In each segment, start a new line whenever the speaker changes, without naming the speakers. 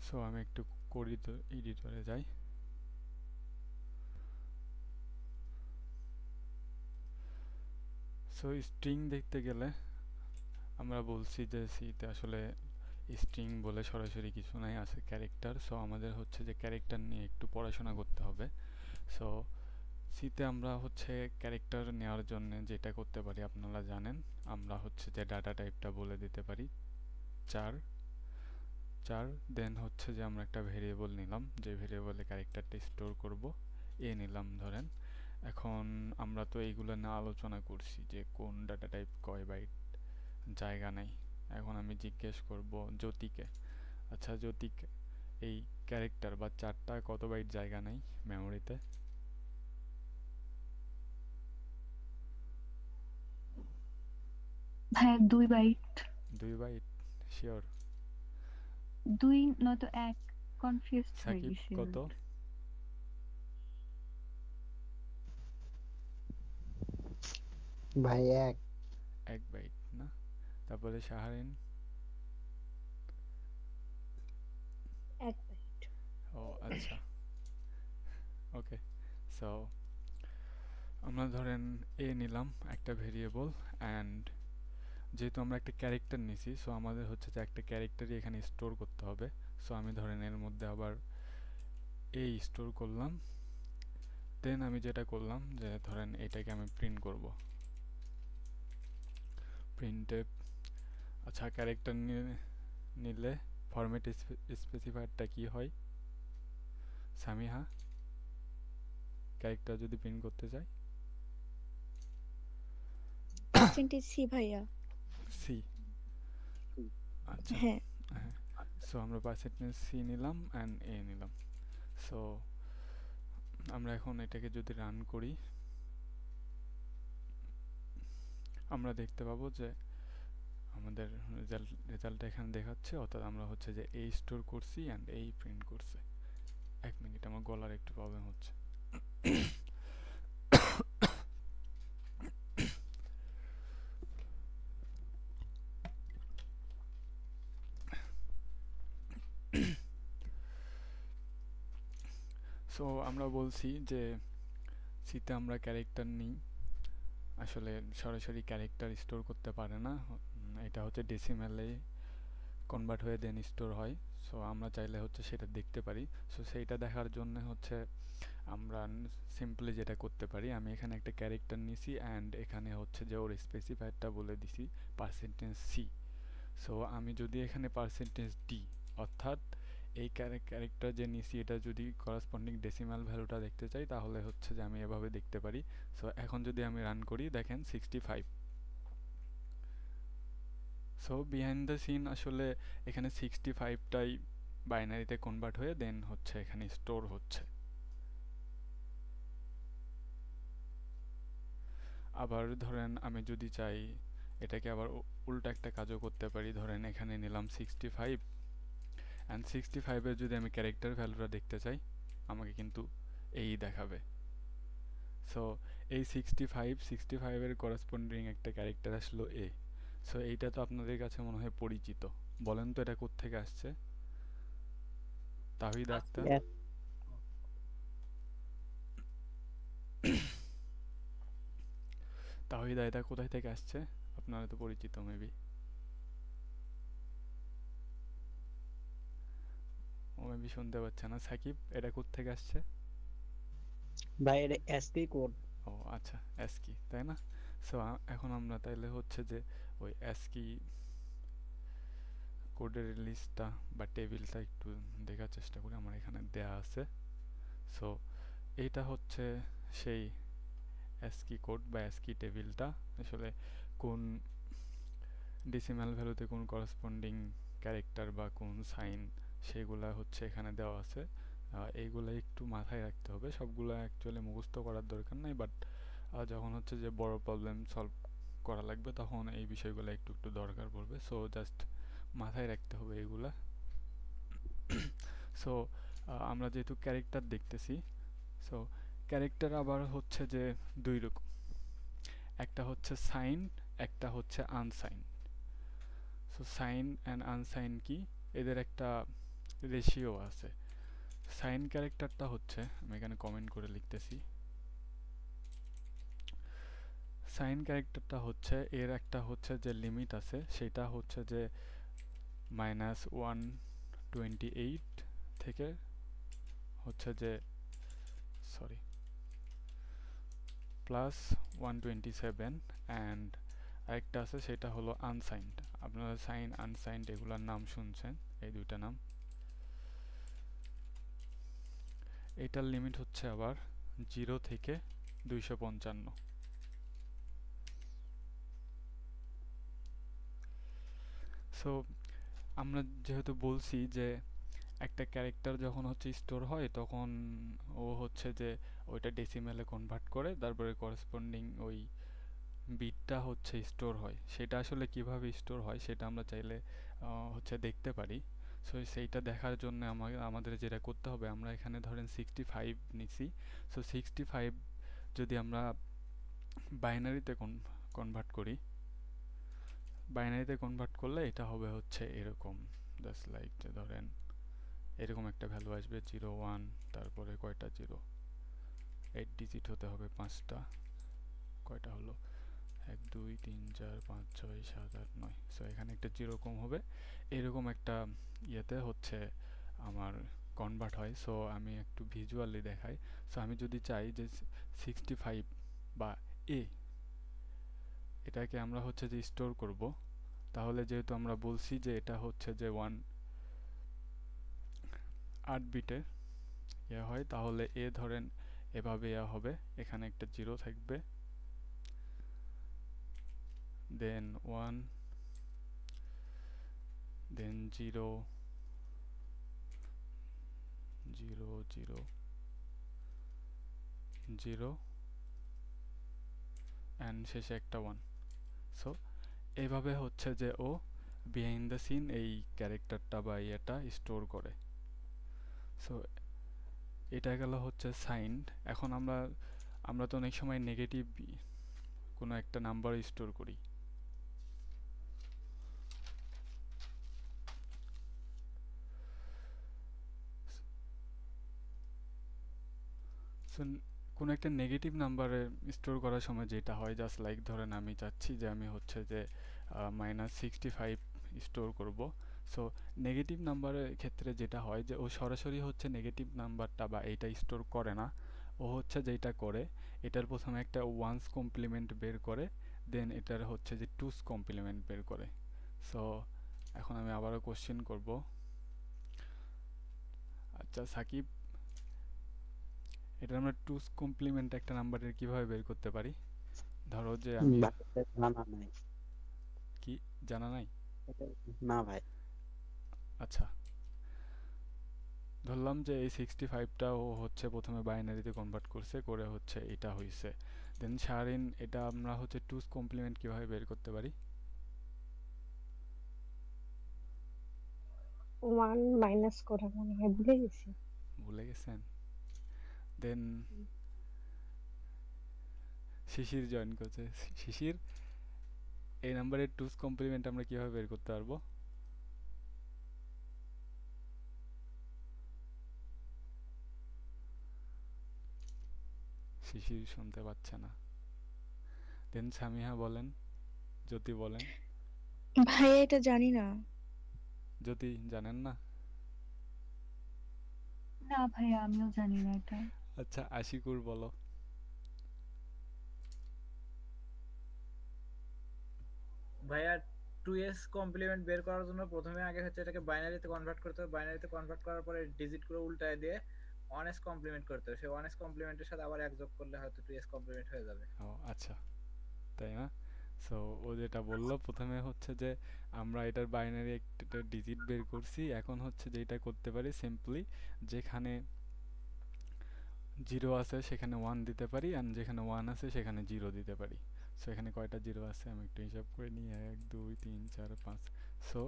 So আমি একটু করি তো এডিটরে যাই। সো স্ট্রিং দেখতে গেলে আমরা বলছি যে সিতে আসলে স্ট্রিং বলে সরাসরি কিছু নাই, আছে ক্যারেক্টার। সো আমাদের হচ্ছে যে ক্যারেক্টার নিয়ে একটু পড়াশোনা করতে হবে। সো সিতে আমরা হচ্ছে ক্যারেক্টার নেওয়ার জন্য যেটা করতে পারি আপনারা জানেন, আমরা হচ্ছে যে ডাটা টাইপটা বলে দিতে পারি চার চার দেন হচ্ছে যে আমরা একটা ভেরিয়েবল নিলাম, যে ভেরিয়েবলে ক্যারেক্টারটা স্টোর করব, এ নিলাম ধরেন। এখন আমরা তো এইগুলো না আলোচনা করছি যে কোন ডাটা টাইপ কয় বাইট জায়গা নেই। এখন আমি জিজ্ঞেস করব জ্যোতিকে, আচ্ছা জ্যোতিক, এই ক্যারেক্টার বা চারটা কত বাইট জায়গা নেই মেমোরিতে?
হ্যাঁ, 2 বাইট।
2 বাইট? শিওর?
দুই নয়তো এক, কনফিউজড হয়ে
সাকিব
গেছি
কত?
বাট।
ভাই এক।
1 বাইট না? তারপরে শাহারিন?
এক বাইট।
ও আচ্ছা, ওকে। সো আমরা ধরেন এ নিলাম একটা ভেরিয়েবল, অ্যান্ড যেহেতু আমরা একটা ক্যারেক্টার নিছি, সো আমাদের হচ্ছে যে একটা ক্যারেক্টারই এখানে স্টোর করতে হবে। সো আমি ধরেন এর মধ্যে আবার এ স্টোর করলাম। দেন আমি যেটা করলাম যে ধরেন এটাকে আমি প্রিন্ট করব, প্রিন্টে। আচ্ছা ক্যারেক্টার নিলে ফরম্যাট স্পেসিফায়ারটা কি হয় সামিহা, ক্যারেক্টার যদি প্রিন্ট করতে চাই?
পার্সেন্টেজ সি ভাইয়া।
সি? আচ্ছা,
হ্যাঁ।
হ্যাঁ। সো আমরা পার্সেন্টেজ সি নিলাম অ্যান্ড এ নিলাম। সো আমরা এখন এটাকে যদি রান করি, আমরা দেখতে পাবো যে আমাদের রেজাল্টটা এখানে দেখাচ্ছে, অর্থাৎ আমরা হচ্ছে যে এই স্টোর করছি অ্যান্ড এই প্রিন্ট করছে। 1 মিনিট, আমার গলার একটু প্রবলেম হচ্ছে। সো আমরা বলছি যে সিতে আমরা ক্যারেক্টার নিই, আসলে সরাসরি ক্যারেক্টার স্টোর করতে পারে না, এটা হচ্ছে ডেসিমেলে কনভার্ট হয়ে দেন স্টোর হয়। সো আমরা চাইলে হচ্ছে সেটা দেখতে পারি। সো সেইটা দেখার জন্য হচ্ছে আমরা সিম্পলি যেটা করতে পারি, আমি এখানে একটা ক্যারেক্টার নিছি অ্যান্ড এখানে হচ্ছে যে ওর স্পেসিফায়ারটা বলে দিছি পার্সেন্টেজ সি। সো আমি যদি এখানে পার্সেন্টেজ ডি, অর্থাৎ এই ক্যারেক্টার যে নিছি এটা যদি করাসপন্ডিং ডেসিমাল ভ্যালুটা দেখতে চাই, তাহলে হচ্ছে যে আমি এভাবে দেখতে পারি। সো এখন যদি আমি রান করি, দেখেন 65। সো বিহাইন্ড দ্য সিন আসলে এখানে 65টাই বাইনারিতে কনভার্ট হয়ে দেন হচ্ছে এখানে স্টোর হচ্ছে। আবার ধরেন আমি যদি চাই এটাকে আবার উল্টা একটা কাজও করতে পারি, ধরেন এখানে নিলাম 65 অ্যান্ড 65-এর যদি আমি ক্যারেক্টার ভ্যালুটা দেখতে চাই, আমাকে কিন্তু এই দেখাবে। সো এই 65-এর করেসপন্ডিং একটা ক্যারেক্টার আসলো এ। সো এইটা তো আপনাদের কাছে মনে হয় পরিচিত, বলেন তো এটা কোত্থেকে আসছে তাহিদ আক্তার?
এক।
তাহিদ, এটা কোথায় থেকে আসছে? আপনারা তো পরিচিত মেবি। ও মেবি শুনতে পাচ্ছে না। সাকিব, এটা কোত্থেকে আসছে?
ভাই এটা এসপি কোড।
ও আচ্ছা, অ্যাস্কি তাই না? সো এখন আমরা তাইলে হচ্ছে যে ওই অ্যাস্কি কোডের লিস্টটা বা টেবিলটা একটু দেখার চেষ্টা করি, আমার এখানে দেয়া আছে। সো এইটা হচ্ছে সেই অ্যাস্কি কোড বা অ্যাস্কি টেবিলটা, আসলে কোন ডেসিমাল ভ্যালুতে কোন করেসপন্ডিং ক্যারেক্টার বা কোন সাইন, সেগুলা হচ্ছে এখানে দেওয়া আছে। এইগুলো একটু মাথায় রাখতে হবে, সবগুলো অ্যাকচুয়ালি মুখস্থ করার দরকার নাই, বাট যখন হচ্ছে যে বড় প্রবলেম সলভ করা লাগবে তখন এই বিষয়গুলো একটু একটু দরকার পড়বে। সো জাস্ট মাথায় রাখতে হবে এগুলা। সো আমরা যেহেতু ক্যারেক্টার দেখতেছি, সো ক্যারেক্টার আবার হচ্ছে যে দুই রকম, একটা হচ্ছে সাইন, একটা হচ্ছে unsign. So sign and unsign কি, এদের একটা রেশিও আছে। সাইন ক্যারেক্টারটা হচ্ছে, আমি এখানে কমেন্ট করে লিখতেছি, সাইন ক্যারেক্টারটা হচ্ছে এর একটা হচ্ছে যে লিমিট আছে, সেটা হচ্ছে যে -128 থেকে হচ্ছে যে সরি +127, অ্যান্ড আরেকটা আছে সেটা হলো আনসাইন্ড। আপনারা সাইন আনসাইন্ড এগুলোর নাম শুনছেন, এই দুইটা নাম। এটার লিমিট হচ্ছে আবার 0 থেকে 255। সো আমরা যেহেতু বলছি যে একটা ক্যারেক্টার যখন হচ্ছে স্টোর হয় তখন ও হচ্ছে যে ওইটা ডেসিমেলে কনভার্ট করে, তারপরে করেসপন্ডিং ওই বিটটা হচ্ছে স্টোর হয়। সেটা আসলে কিভাবে স্টোর হয় সেটা আমরা চাইলে হচ্ছে দেখতে পারি। সো সেইটা দেখার জন্য আমাদের যেটা করতে হবে, আমরা এখানে ধরেন 65 নিছি। সো 65 যদি আমরা বাইনারিতে কনভার্ট করি, বাইনারিতে কনভার্ট করলে এটা হবে হচ্ছে এরকম, জাস্ট লাইক যে ধরেন এরকম একটা ভ্যালু আসবে 01, তারপরে কয়টা 0, 8 ডিজিট হতে হবে 5টা, কয়টা হলো 1 2 3 4 5 6 7 8 9। সো এখানে একটা 0 কম হবে, এরকম একটা ইয়েতে হচ্ছে আমার কনভার্ট হয়। সো আমি একটু ভিজুয়ালি দেখাই। সো আমি যদি চাই যে 65 বা এ এটাকে আমরা হচ্ছে যে স্টোর করব, তাহলে যেহেতু আমরা বলছি যে এটা হচ্ছে যে 8 বিটের ইয়ে হয়, তাহলে এ ধরেন এভাবে ইয়া হবে, এখানে একটা 0 থাকবে, দেন 1, দেন 0 0 0 0 অ্যান্ড শেষে একটা 1। সো এইভাবে হচ্ছে যে ও বিহাইন্ড দ্য সিন এই ক্যারেক্টারটা বা ইয়েটা স্টোর করে। সো এটা গেল হচ্ছে সাইন্ড। এখন আমরা তো অনেক সময় নেগেটিভ কোনো একটা নাম্বার স্টোর করি। সো কোনো একটা নেগেটিভ নাম্বারে স্টোর করার সময় যেটা হয়, জাস্ট লাইক ধরেন আমি চাচ্ছি যে আমি হচ্ছে যে -65 স্টোর করব। সো নেগেটিভ নাম্বারের ক্ষেত্রে যেটা হয় যে ও সরাসরি হচ্ছে নেগেটিভ নাম্বারটা বা এইটা স্টোর করে না, ও হচ্ছে যেটা করে এটার প্রথমে একটা ওয়ান্স কমপ্লিমেন্ট বের করে, দেন এটার হচ্ছে যে টুস কমপ্লিমেন্ট বের করে। সো এখন আমি আবারও কোশ্চেন করব, আচ্ছা সাকিব, এটা আমরা টুস কমপ্লিমেন্ট একটা নাম্বারের কিভাবে বের করতে পারি? ধরো যে আমি
ভাই এটা জানা নাই।
কি জানা নাই?
এটা- না ভাই।
আচ্ছা, ধরলাম যে এই 65টা ও হচ্ছে প্রথমে বাইনারিতে কনভার্ট করছে, করে হচ্ছে এটা হইছে, দেন সারিন এটা আমরা হচ্ছে টুস কমপ্লিমেন্ট কিভাবে বের করতে পারি?
1 মাইনাস করা মনে হয় ভুলে গেছি।
ভুলে গেছেন? দেন শিশির জয়েন করছে। শিশির, এই নাম্বারের টুস কমপ্লিমেন্ট আমরা কিভাবে বের করতে পারবো? শিশির শুনতে পাচ্ছে না। দেন সামিহা বলেন, জ্যোতি বলেন।
ভাইয়া এটা জানি না।
জ্যোতি জানেন না?
না ভাইয়া, আমিও জানি না এটা।
আচ্ছা আশিকুর বলো।
ভাইয়া 2s কমপ্লিমেন্ট বের করার জন্য প্রথমে আগে হচ্ছে এটাকে বাইনারিতে কনভার্ট করতে হবে, বাইনারিতে কনভার্ট করার পরে ডিজিট গুলো উল্টায় দিয়ে 1s কমপ্লিমেন্ট করতে হবে, সেই 1s কমপ্লিমেন্টের সাথে আবার এক যোগ করলে হয়তো 2s কমপ্লিমেন্ট হয়ে যাবে।
ও আচ্ছা, তাই না? সো ও যেটা বললো প্রথমে হচ্ছে যে আমরা এটার বাইনারি একটা ডিজিট বের করছি, এখন হচ্ছে যেটা করতে পারি সিম্পলি, যেখানে 0 আছে সেখানে 1 দিতে পারি, আর যেখানে 1 আছে সেখানে 0 দিতে পারি। সো এখানে কয়টা 0 আছে আমি একটু হিসাব করে নিই, 1 2 3 4 5। সো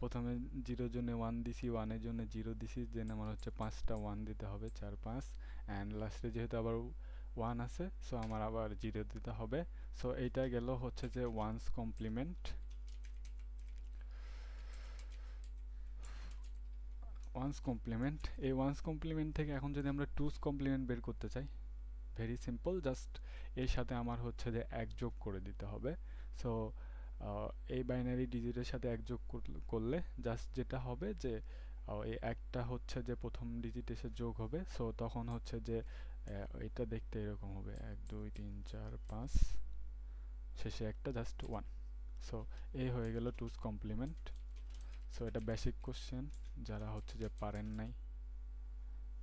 প্রথমে 0 জন্য 1 দিছি, 1 এর জন্য 0 দিছি, দেন আমার হচ্ছে 5টা 1 দিতে হবে, 4 5, অ্যান্ড লাস্টে যেহেতু আবার 1 আছে সো আমার আবার 0 দিতে হবে। সো এইটা গেল হচ্ছে যে ওয়ান্স কমপ্লিমেন্ট। ওয়ান্স কমপ্লিমেন্ট, এই ওয়ান্স কমপ্লিমেন্ট থেকে এখন যদি আমরা টুস কমপ্লিমেন্ট বের করতে চাই, ভেরি সিম্পল, জাস্ট এর সাথে আমার হচ্ছে যে এক যোগ করে দিতে হবে। সো এই বাইনারি ডিজিটের সাথে এক যোগ করলে জাস্ট যেটা হবে যে এই একটা হচ্ছে যে প্রথম ডিজিট এসে যোগ হবে। সো তখন হচ্ছে যে এটা দেখতে এরকম হবে 1 2 3 4 5, শেষে একটা জাস্ট 1। সো এই হয়ে গেল টুস কমপ্লিমেন্ট। সো এটা বেসিক কোশ্চেন, যারা হচ্ছে যে পারেন নাই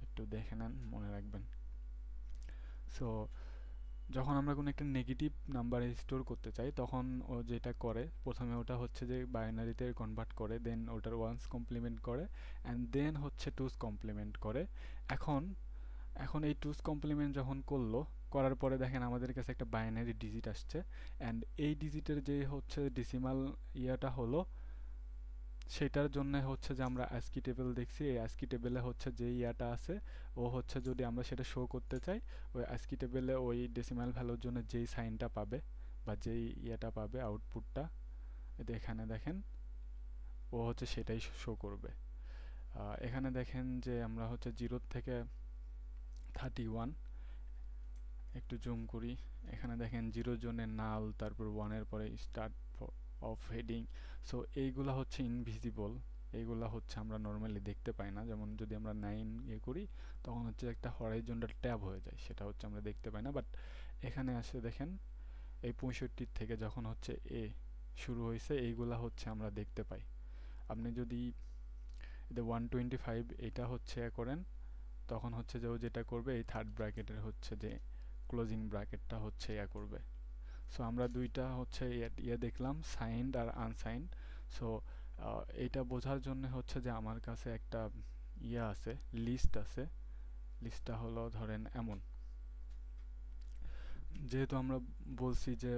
একটু দেখে নেন, মনে রাখবেন। সো যখন আমরা কোনো একটা নেগেটিভ নাম্বার স্টোর করতে চাই তখন ও যেটা করে প্রথমে ওটা হচ্ছে যে বাইনারিতে কনভার্ট করে, দেন ওটার ওয়ান্স কমপ্লিমেন্ট করে, অ্যান্ড দেন হচ্ছে টুস কমপ্লিমেন্ট করে। এখন এই টুস কমপ্লিমেন্ট যখন করার পরে দেখেন আমাদের কাছে একটা বাইনারি ডিজিট আসছে, অ্যান্ড এই ডিজিটের যে হচ্ছে ডেসিমাল ইয়াটা হলো সেটার জন্য হচ্ছে যে আমরা ASCII টেবিল দেখছি, এই ASCII টেবিলে হচ্ছে যে ইয়াটা আছে ও হচ্ছে যদি আমরা সেটা শো করতে চাই, ওই ASCII টেবিলে ওই ডেসিমাল ভ্যালুর জন্য যেই সাইনটা পাবে বা যেই ইয়াটা পাবে আউটপুটটা, এখানে দেখেন ও হচ্ছে সেটাই শো করবে। এখানে দেখেন যে আমরা হচ্ছে 0 থেকে 31, একটু জুম করি, এখানে দেখেন 0 জন্য নাল, তারপর 1 এর পরে স্টার্ট অফ হেডিং। সো এইগুলা হচ্ছে ইনভিজিবল, এইগুলা হচ্ছে আমরা নর্মালি দেখতে পাই না। যেমন যদি আমরা 9 ইয়ে করি তখন হচ্ছে একটা হরাইজন্টাল ট্যাব হয়ে যায়, সেটা হচ্ছে আমরা দেখতে পাই না। বাট এখানে আসে দেখেন এই 65 থেকে যখন হচ্ছে এ শুরু হয়েছে এইগুলা হচ্ছে আমরা দেখতে পাই। আপনি যদি 125 এটা হচ্ছে করেন তখন হচ্ছে যে ও যেটা করবে এই থার্ড ব্র্যাকেটের হচ্ছে যে ক্লোজিং ব্র্যাকেটটা হচ্ছে ইয়া করবে। সো আমরা দুইটা হচ্ছে ইয়ে দেখলাম, সাইন্ড আর আনসাইন্ড। সো এইটা বোঝার জন্য হচ্ছে যে আমার কাছে একটা ইয়ে আছে, লিস্ট আছে। লিস্টটা হলো ধরেন এমন, যেহেতু আমরা বলছি যে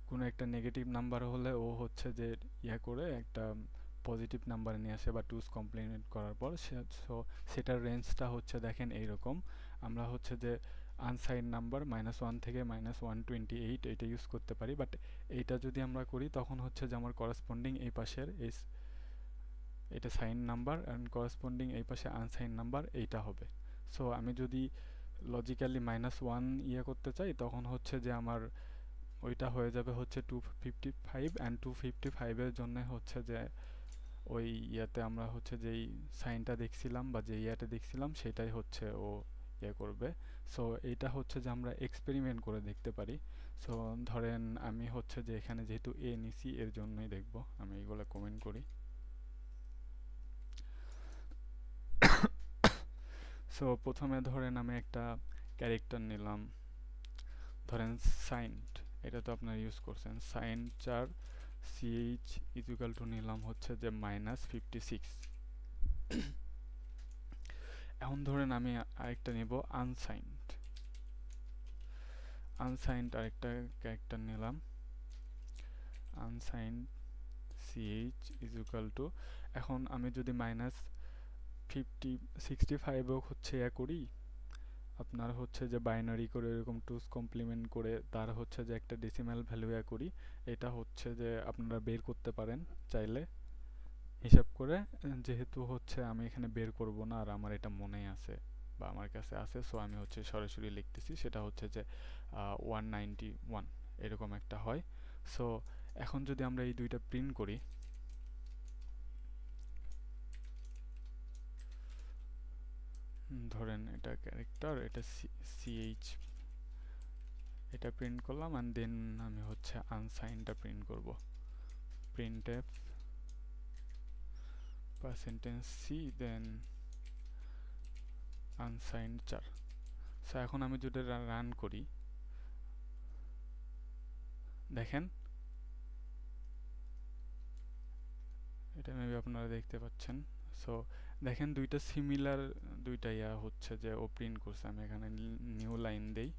কোনো একটা নেগেটিভ নাম্বার হলে ও হচ্ছে যে ইয়া করে একটা পজিটিভ নাম্বার নিয়ে আসে বা টুস কমপ্লিমেন্ট করার পর, সো সেটার রেঞ্জটা হচ্ছে দেখেন এইরকম। আমরা হচ্ছে যে আনসাইন নাম্বার -1 থেকে -128 এটা ইউজ করতে পারি, বাট এইটা যদি আমরা করি তখন হচ্ছে যে আমার করসপন্ডিং এই পাশের এটা সাইন নাম্বার অ্যান্ড করসপন্ডিং এই পাশে আনসাইন নাম্বার এইটা হবে। সো আমি যদি লজিক্যালি -1 ইয়ে করতে চাই তখন হচ্ছে যে আমার ওইটা হয়ে যাবে হচ্ছে 255, অ্যান্ড 255 এর জন্য হচ্ছে যে ওই ইয়াতে আমরা হচ্ছে যেই সাইনটা দেখছিলাম বা যে ইয়াটা দেখছিলাম সেটাই হচ্ছে ও ইয়ে করবে। সো এইটা হচ্ছে যে আমরা এক্সপেরিমেন্ট করে দেখতে পারি। সো ধরেন আমি হচ্ছে যে এখানে যেহেতু এ নিছি এর জন্যই দেখব, আমি এইগুলো কমেন্ট করি। সো প্রথমে ধরেন আমি একটা ক্যারেক্টার নিলাম, ধরেন সাইন্ড, এটা তো আপনারা ইউজ করছেন, সাইন 4 CH ইকুয়াল টু নিলাম হচ্ছে যে -56। এখন ধরেন আমি আরেকটা নিব আনসাইন্ড আরেকটা ক্যারেক্টার নিলাম, আনসাইন্ড CH ইকুয়াল টু, এখন আমি যদি -65 হচ্ছে ইয়া করি, আপনার হচ্ছে যে বাইনারি করে এরকম টুস কমপ্লিমেন্ট করে তার হচ্ছে যে একটা ডেসিমাল ভ্যালু ইয়া করি, এটা হচ্ছে যে আপনারা বের করতে পারেন চাইলে হিসাব করে। যেহেতু হচ্ছে আমি এখানে বের করব না আর আমার এটা মনেই আছে বা আমার কাছে আছে, সো আমি হচ্ছে সরাসরি লিখতেছি, সেটা হচ্ছে যে 191 এরকম একটা হয়। সো এখন যদি আমরা এই দুইটা প্রিন্ট করি, ধরেন এটা ক্যারেক্টার, এটা CH, এটা প্রিন্ট করলাম, অ্যান্ড দেন আমি হচ্ছে আনসাইনটা প্রিন্ট করব, printf %c দেন আনসাইন্ড 4। সো এখন আমি যদি রান করি দেখেন এটা মেবি আপনারা দেখতে পাচ্ছেন। সো দেখেন দুইটা সিমিলার, দুইটা ইয়া হচ্ছে যে ও প্রিন্ট করছে। আমি এখানে নিউ লাইন দেই,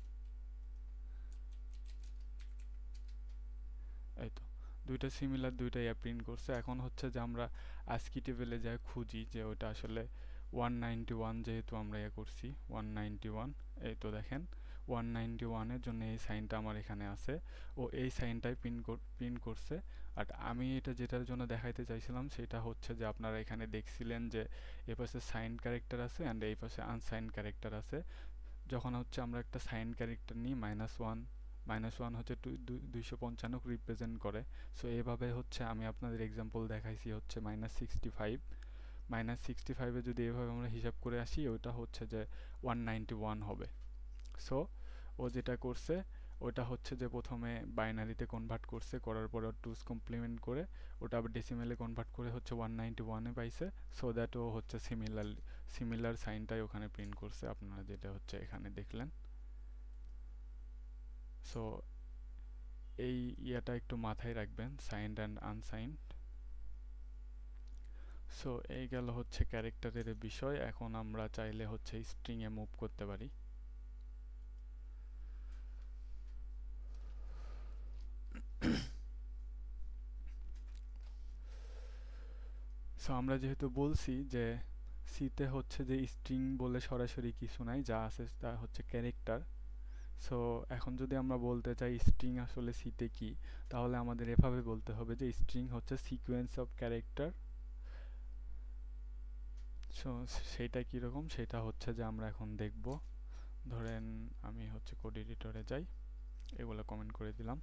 এই তো দুইটা সিমিলার দুইটা ইয়া প্রিন্ট করছে। এখন হচ্ছে যে আমরা ASCII টেবিলে যাই খুঁজি যে ওটা আসলে 191, যেহেতু আমরা ইয়া করছি 191, এই তো দেখেন 191 এর জন্য এই সাইনটা আমার এখানে আছে, ও এই সাইনটাই প্রিন্ট করছে। আর আমি এটা যেটার জন্য দেখাইতে চাইছিলাম সেটা হচ্ছে যে আপনারা এখানে দেখছিলেন যে এই পাশে সাইন ক্যারেক্টার আছে অ্যান্ড এই পাশে আনসাইন ক্যারেক্টার আছে। যখন হচ্ছে আমরা একটা সাইন ক্যারেক্টার নিই -1 হচ্ছে 255 রিপ্রেজেন্ট করে। সো এভাবে হচ্ছে আমি আপনাদের এক্সাম্পল দেখাইছি হচ্ছে -65, -65 এ যদি এভাবে আমরা হিসাব করে আসি ওইটা হচ্ছে যে 191 হবে। সো ও যেটা করছে ওটা হচ্ছে যে প্রথমে বাইনারিতে কনভার্ট করছে, করার পর টুস কমপ্লিমেন্ট করে ওটা আবার ডেসিমেলে কনভার্ট করে হচ্ছে 191 এ পাইছে। সো দ্যাট ও হচ্ছে সিমিলার সাইনটাই ওখানে প্রিন্ট করছে, আপনারা যেটা হচ্ছে এখানে দেখলেন। সো এই ইয়াটা একটু মাথায় রাখবেন, সাইন্ড অ্যান্ড আনসাইন্ড। সো এই গেল হচ্ছে ক্যারেক্টারের বিষয়। এখন আমরা চাইলে হচ্ছে স্ট্রিং এ মুভ করতে পারি। সো আমরা যেহেতু বলছি যে সিতে হচ্ছে যে স্ট্রিং বলে সরাসরি কিছু নাই, যা আছে তা হচ্ছে ক্যারেক্টার। সো এখন যদি আমরা বলতে চাই স্ট্রিং আসলে সিতে কি, তাহলে আমাদের এভাবে বলতে হবে যে স্ট্রিং হচ্ছে সিকোয়েন্স অফ ক্যারেক্টার। সো সেইটা কীরকম সেটা হচ্ছে যে আমরা এখন দেখব। ধরেন আমি হচ্ছে কোড এডিটরে যাই, এগুলো কমেন্ট করে দিলাম।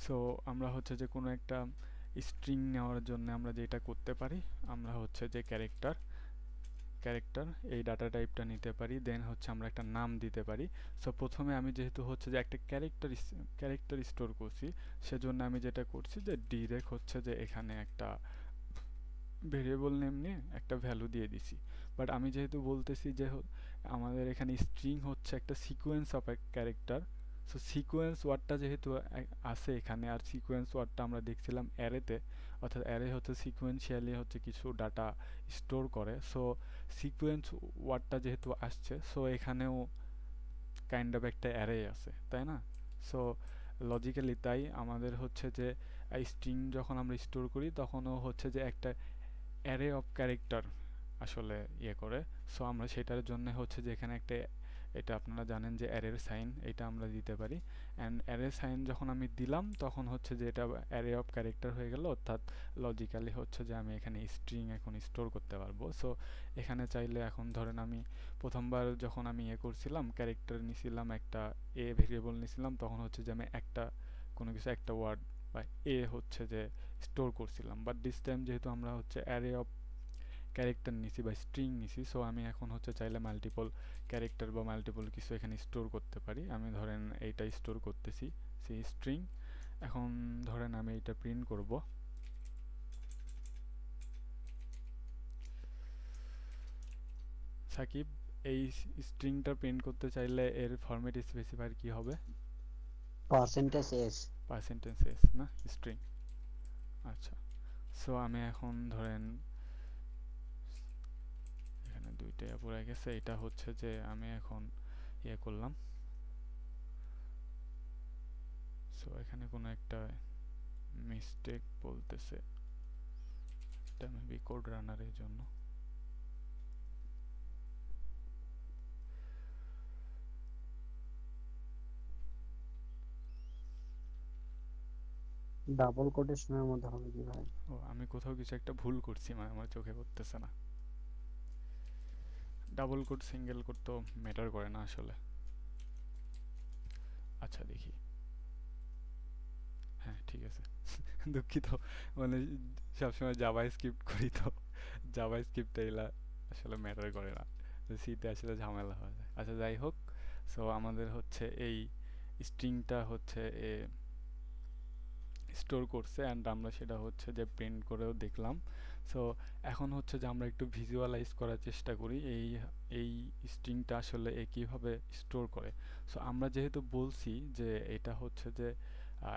সো আমরা হচ্ছে যে কোনো একটা স্ট্রিং নেওয়ার জন্য আমরা যেটা করতে পারি, আমরা হচ্ছে যে ক্যারেক্টার এই ডাটা টাইপটা নিতে পারি, দেন হচ্ছে আমরা একটা নাম দিতে পারি। সো প্রথমে আমি যেহেতু হচ্ছে যে একটা ক্যারেক্টার স্টোর করছি, সেজন্য আমি যেটা করছি যে ডিরেক্ট হচ্ছে যে এখানে একটা ভেরিয়েবল নেম নিয়ে একটা ভ্যালু দিয়ে দিছি। বাট আমি যেহেতু বলতেছি যে আমাদের এখানে স্ট্রিং হচ্ছে একটা sequence of a character. So sequence ওয়ার্ডটা যেহেতু আছে এখানে, আর সিকোয়েন্স ওয়ার্ডটা আমরা দেখছিলাম অ্যারেতে, অর্থাৎ অ্যারে হচ্ছে সিকোয়েন্সিয়ালি হচ্ছে কিছু ডাটা স্টোর করে। সো সিকোয়েন্স ওয়ার্ডটা যেহেতু আসছে, সো এখানেও কাইন্ড অফ একটা অ্যারে আছে, তাই না? সো লজিক্যালি তাই আমাদের হচ্ছে যে স্ট্রিং যখন আমরা স্টোর করি তখনও হচ্ছে যে একটা অ্যারে অফ ক্যারেক্টার আসলে ইয়ে করে। সো আমরা সেটার জন্য হচ্ছে যে এখানে একটা, এটা আপনারা জানেন যে অ্যারের সাইন, এটা আমরা দিতে পারি। অ্যান্ড অ্যারে সাইন যখন আমি দিলাম তখন হচ্ছে যে এটা অ্যারে অফ ক্যারেক্টার হয়ে গেল, অর্থাৎ লজিক্যালি হচ্ছে যে আমি এখানে স্ট্রিং এখন স্টোর করতে পারবো। সো এখানে চাইলে এখন ধরেন আমি প্রথমবার যখন আমি ইয়ে করছিলাম ক্যারেক্টার নিছিলাম, একটা এ ভেরিয়েবল নিছিলাম, তখন হচ্ছে যে আমি একটা কোনো কিছু একটা ওয়ার্ড বা এ হচ্ছে যে স্টোর করছিলাম। বাট দিস টাইম যেহেতু আমরা হচ্ছে অ্যারে অফ ক্যারেক্টার নিছি বা স্ট্রিং নিছি, সো আমি এখন হচ্ছে চাইলে মাল্টিপল ক্যারেক্টার বা মাল্টিপল কিছু এখানে স্টোর করতে পারি। আমি ধরেন এইটা স্টোর করতেছি সেই স্ট্রিং। এখন ধরেন আমি এটা প্রিন্ট করব। সাকিব, এই স্ট্রিংটা প্রিন্ট করতে চাইলে এর ফরম্যাট স্পেসিফায়ার কি হবে?
%s।
%s না, স্ট্রিং। আচ্ছা, সো আমি এখন ধরেন এখানে দুইটা পড়ে গেছে, এটা হচ্ছে যে আমি এখন ইয়ে করলাম। সো এখানে কোনো একটা মিস্টেক বলতেছে, এটা মেবি কোড রানারের জন্য।
ডাবল কোটেশনের মধ্যে হবে কি ভাই?
ও, আমি কোথাও কিছু একটা ভুল করছি, মানে আমার চোখে পড়তেছে না। ডাবল কোড সিঙ্গেল কোড তো ম্যাটার করে না আসলে। আচ্ছা দেখি, হ্যাঁ ঠিক আছে। দুঃখিত, মানে সবসময় জাভা স্ক্রিপ্ট করি তো জাভা স্ক্রিপ্ট এগুলা আসলে ম্যাটার করে না, সিতে আসলে ঝামেলা হয়ে যায়। আচ্ছা যাই হোক, সো আমাদের হচ্ছে এই স্ট্রিংটা হচ্ছে এ স্টোর করছে অ্যান্ড আমরা সেটা হচ্ছে যে প্রিন্ট করেও দেখলাম। সো এখন হচ্ছে যে আমরা একটু ভিজুয়ালাইজ করার চেষ্টা করি এই স্ট্রিংটা আসলে এ কীভাবে স্টোর করে। সো আমরা যেহেতু বলছি যে এটা হচ্ছে যে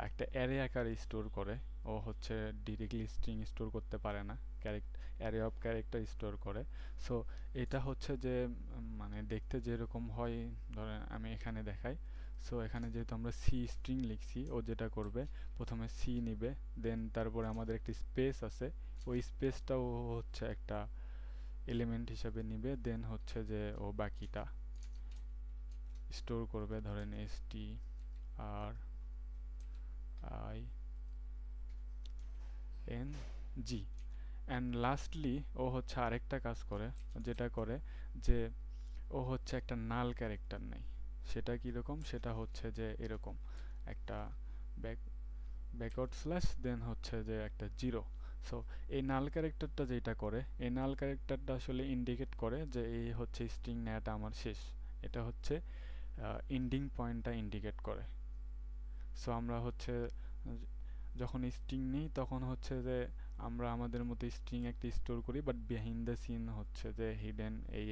একটা অ্যারে আকারে স্টোর করে, ও হচ্ছে ডিরেক্টলি স্ট্রিং স্টোর করতে পারে না, অ্যারে অফ ক্যারেক্টার স্টোর করে। সো এটা হচ্ছে যে মানে দেখতে যেরকম হয়, ধরেন আমি এখানে দেখাই। সো এখানে যেহেতু আমরা সি স্ট্রিং লিখছি, ও যেটা করবে প্রথমে সি নিবে, দেন তারপরে আমাদের একটি স্পেস আছে, ওই স্পেসটাও হচ্ছে একটা এলিমেন্ট হিসাবে নিবে, দেন হচ্ছে যে ও বাকিটা স্টোর করবে, ধরেন str I N G. And lastly ও হচ্ছে আরেকটা কাজ করে, যেটা করে যে ও হচ্ছে একটা নাল ক্যারেক্টার নেয়। সেটা কীরকম, সেটা হচ্ছে যে এরকম একটা ব্যাক ব্যাকওয়ার্ড স্ল্যাশ দেন হচ্ছে যে একটা জিরো। সো এই নাল ক্যারেক্টারটা যেটা করে, এই নাল ক্যারেক্টারটা আসলে ইন্ডিকেট করে যে এই হচ্ছে স্ট্রিং নেওয়াটা আমার শেষ। এটা হচ্ছে এন্ডিং পয়েন্টটা ইন্ডিকেট করে। সো আমরা হচ্ছে যখন স্ট্রিং নিই তখন হচ্ছে যে আমরা আমাদের মতো স্ট্রিং একটা স্টোর করি, বাট বিহাইন্ড দ্য সিন হচ্ছে যে হিডেন এই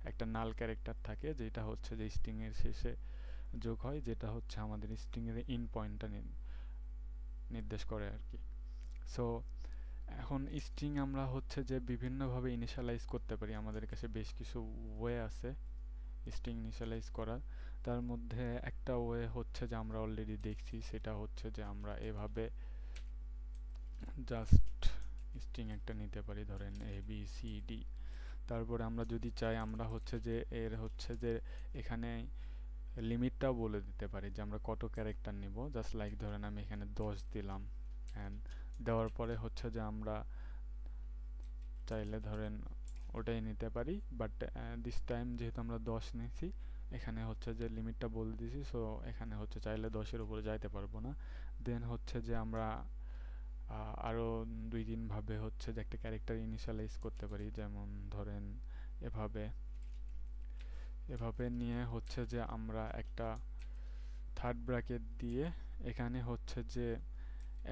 একটা নাল ক্যারেক্টার থাকে, যেটা হচ্ছে যে স্ট্রিংয়ের শেষে যোগ হয়, যেটা হচ্ছে আমাদের স্ট্রিংয়ের ইন পয়েন্টটা নির্দেশ করে আর কি। সো এখন স্ট্রিং আমরা হচ্ছে যে বিভিন্নভাবে ইনিশিয়ালাইজ করতে পারি। আমাদের কাছে বেশ কিছু ওয়ে আছে স্ট্রিং ইনিশিয়ালাইজ করার। তার মধ্যে একটা ওয়ে হচ্ছে যে আমরা অলরেডি দেখছি, সেটা হচ্ছে যে আমরা এভাবে জাস্ট স্ট্রিং একটা নিতে পারি, ধরেন এ বি সি ডি। তারপরে আমরা যদি চাই আমরা হচ্ছে যে এর হচ্ছে যে এখানে লিমিটটাও বলে দিতে পারি যে আমরা কত ক্যারেক্টার নিব। জাস্ট লাইক ধরেন আমি এখানে 10 দিলাম, অ্যান্ড দেওয়ার পরে হচ্ছে যে আমরা চাইলে ধরেন ওটাই নিতে পারি, বাট দিস টাইম যেহেতু আমরা 10 নিয়েছি, এখানে হচ্ছে যে লিমিটটা বলে দিয়েছি, সো এখানে হচ্ছে চাইলে 10-এর উপরে যাইতে পারবো না। দেন হচ্ছে যে আমরা আরও 2-3 ভাবে হচ্ছে যে একটা ক্যারেক্টার ইনিশিয়ালাইজ করতে পারি। যেমন ধরেন এভাবে এভাবে নিয়ে হচ্ছে যে আমরা একটা থার্ড ব্র্যাকেট দিয়ে এখানে হচ্ছে যে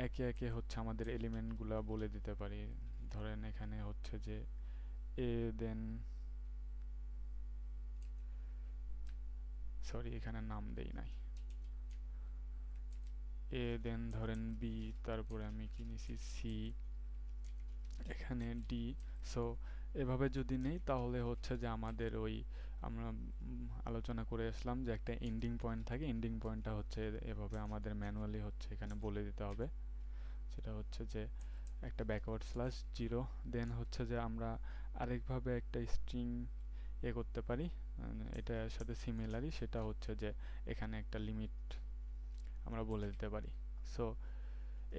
একে একে হচ্ছে আমাদের এলিমেন্টগুলো বলে দিতে পারি। ধরেন এখানে হচ্ছে যে এ দেন সরি এখানে নাম দেই নাই, এ দেন ধরেন বি, তারপরে আমি কি নিছি সি, এখানে ডি। সো এভাবে যদি নেই তাহলে হচ্ছে যে আমাদের ওই আমরা আলোচনা করে আসলাম যে একটা এন্ডিং পয়েন্ট থাকে, এন্ডিং পয়েন্টটা হচ্ছে এভাবে আমাদের ম্যানুয়ালি হচ্ছে এখানে বলে দিতে হবে। সেটা হচ্ছে যে একটা ব্যাকওয়ার্ড স্ল্যাশ জিরো। দেন হচ্ছে যে আমরা আরেকভাবে একটা স্ট্রিং করতে পারি এটার সাথে সিমিলারই, সেটা হচ্ছে যে এখানে একটা লিমিট আমরা বলে দিতে পারি। সো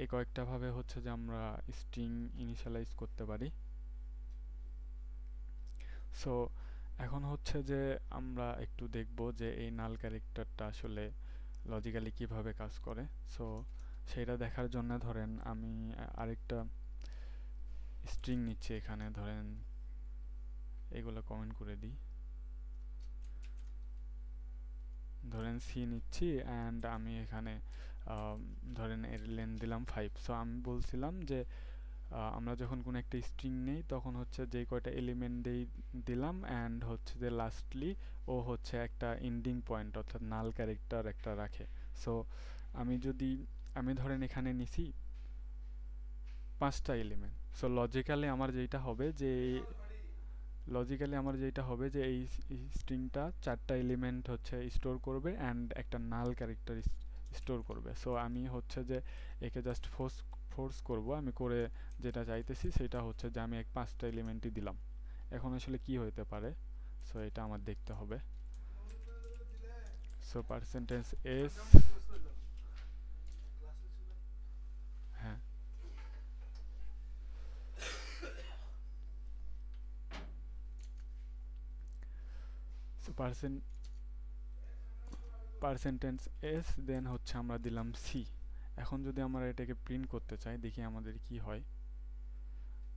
এই কয়েকটা ভাবে হচ্ছে যে আমরা স্ট্রিং ইনিশিয়ালাইজ করতে পারি। সো এখন হচ্ছে যে আমরা একটু দেখব যে এই নাল ক্যারেক্টারটা আসলে লজিক্যালি কিভাবে কাজ করে। সো সেটা দেখার জন্য ধরেন আমি আরেকটা স্ট্রিং নিচ্ছি, এখানে ধরেন এগুলো কমেন্ট করে দিই। ধরেন সি নিচ্ছি অ্যান্ড আমি এখানে ধরেন এর লেন্থ দিলাম 5। সো আমি বলছিলাম যে আমরা যখন কোনো একটা স্ট্রিং নেই তখন হচ্ছে যে কয়টা এলিমেন্ট দিলাম অ্যান্ড হচ্ছে যে লাস্টলি ও হচ্ছে একটা এন্ডিং পয়েন্ট অর্থাৎ নাল ক্যারেক্টার একটা রাখে। সো আমি ধরেন এখানে নিছি 5টা এলিমেন্ট। সো লজিক্যালি আমার যেটা হবে যে এই স্ট্রিংটা 4টা এলিমেন্ট হচ্ছে স্টোর করবে অ্যান্ড একটা নাল ক্যারেক্টার স্টোর করবে। সো আমি হচ্ছে যে একে জাস্ট ফোর্স করব, আমি করে যেটা চাইতেছি সেটা হচ্ছে যে আমি 5টা এলিমেন্টই দিলাম। এখন আসলে কি হইতে পারে, সো এটা আমার দেখতে হবে। সো পার্সেন্টেজ এস, হ্যাঁ সো পার্সেন্টেজ এস দেন হচ্ছে আমরা দিলাম সি। এখন যদি আমরা এটাকে প্রিন্ট করতে চাই দেখি আমাদের কি হয়।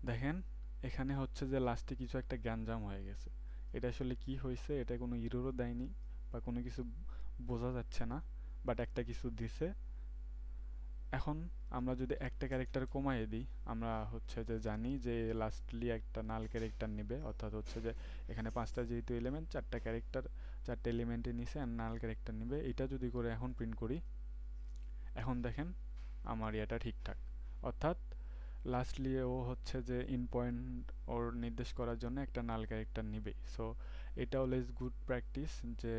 দেখেন এখানে হচ্ছে যে লাস্টে কিছু একটা গ্যাঞ্জাম হয়ে গেছে। এটা আসলে কি হয়েছে, এটা কোনো ইররও দেয়নি বা কোনো কিছু বোঝা যাচ্ছে না, বাট একটা কিছু দিছে। এখন আমরা যদি একটা ক্যারেক্টার কমাইয়ে দিই, আমরা হচ্ছে যে জানি যে লাস্টলি একটা নাল ক্যারেক্টার নেবে, অর্থাৎ হচ্ছে যে এখানে 5টা যেহেতু এলিমেন্ট 4টা এলিমেন্টে নিছে আর নাল ক্যারেক্টার নেবে। এটা যদি করে এখন প্রিন্ট করি, এখন দেখেন আমার এটা ঠিকঠাক, অর্থাৎ লাস্টলি ও হচ্ছে যে ইন পয়েন্ট ওর নির্দেশ করার জন্য একটা নাল ক্যারেক্টার নিবে। সো এটা অলওয়েজ গুড প্র্যাকটিস যে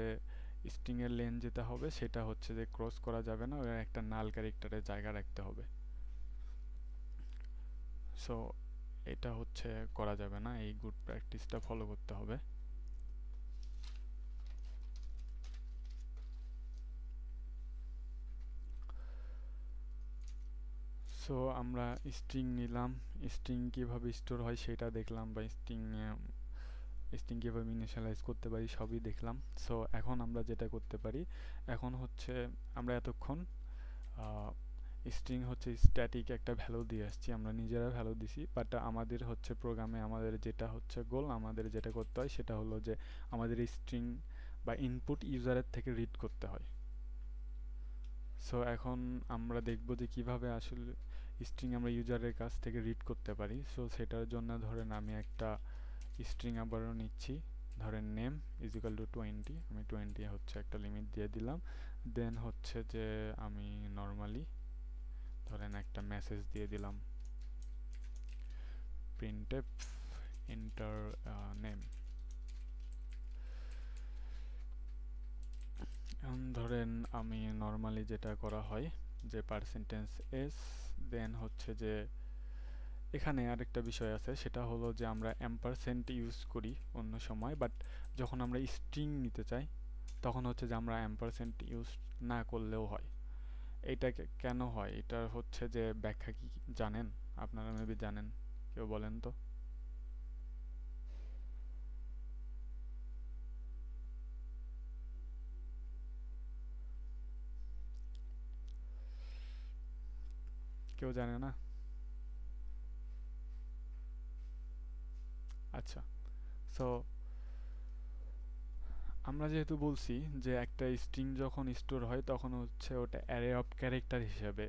স্ট্রিংয়ের লেন্থ যেটা হবে সেটা হচ্ছে যে ক্রস করা যাবে না, ওর একটা নাল ক্যারেক্টারের জায়গা রাখতে হবে। সো এটা হচ্ছে করা যাবে না, এই গুড প্র্যাকটিসটা ফলো করতে হবে। সো আমরা স্ট্রিং নিলাম, স্ট্রিং কিভাবে স্টোর হয় সেটা দেখলাম, বা স্ট্রিং কীভাবে ইনিশিয়ালাইজ করতে পারি সবই দেখলাম। সো এখন আমরা যেটা করতে পারি, এখন হচ্ছে আমরা এতক্ষণ স্ট্রিং হচ্ছে স্ট্যাটিক একটা ভ্যালু দিয়ে আসছি, আমরা নিজেরা ভ্যালু দিছি, বাট আমাদের হচ্ছে প্রোগ্রামে আমাদের যেটা হচ্ছে গোল, আমাদের যেটা করতে হয় সেটা হলো যে আমাদের স্ট্রিং বা ইনপুট ইউজারের থেকে রিড করতে হয়। সো এখন আমরা দেখব যে কিভাবে আসলে স্ট্রিং আমরা ইউজারের কাছ থেকে রিড করতে পারি। সো সেটার জন্য ধরেন আমি একটা স্ট্রিং আবারও নিচ্ছি, ধরেন নেম ইজ ইকুয়াল টু 20, আমি 20 হচ্ছে একটা লিমিট দিয়ে দিলাম। দেন হচ্ছে যে আমি নর্মালি ধরেন একটা মেসেজ দিয়ে দিলাম printf enter name। এখন ধরেন আমি নর্মালি যেটা করা হয় যে %s, দেন হচ্ছে যে এখানে আরেকটা বিষয় আছে, সেটা হলো যে আমরা অ্যাম্পারস্যান্ড ইউজ করি অন্য সময়, বাট যখন আমরা স্ট্রিং নিতে চাই তখন হচ্ছে যে আমরা অ্যাম্পারস্যান্ড ইউজ না করলেও হয়। এইটা কেন হয়, এটার হচ্ছে যে ব্যাখ্যা কি জানেন আপনারা? মেবি জানেন, কেউ বলেন তো। কেউ জানে না? আচ্ছা, সো আমরা যেহেতু বলছি যে একটা স্ট্রিং যখন স্টোর হয় তখন হচ্ছে ওটা অ্যারে অফ ক্যারেক্টার হিসেবে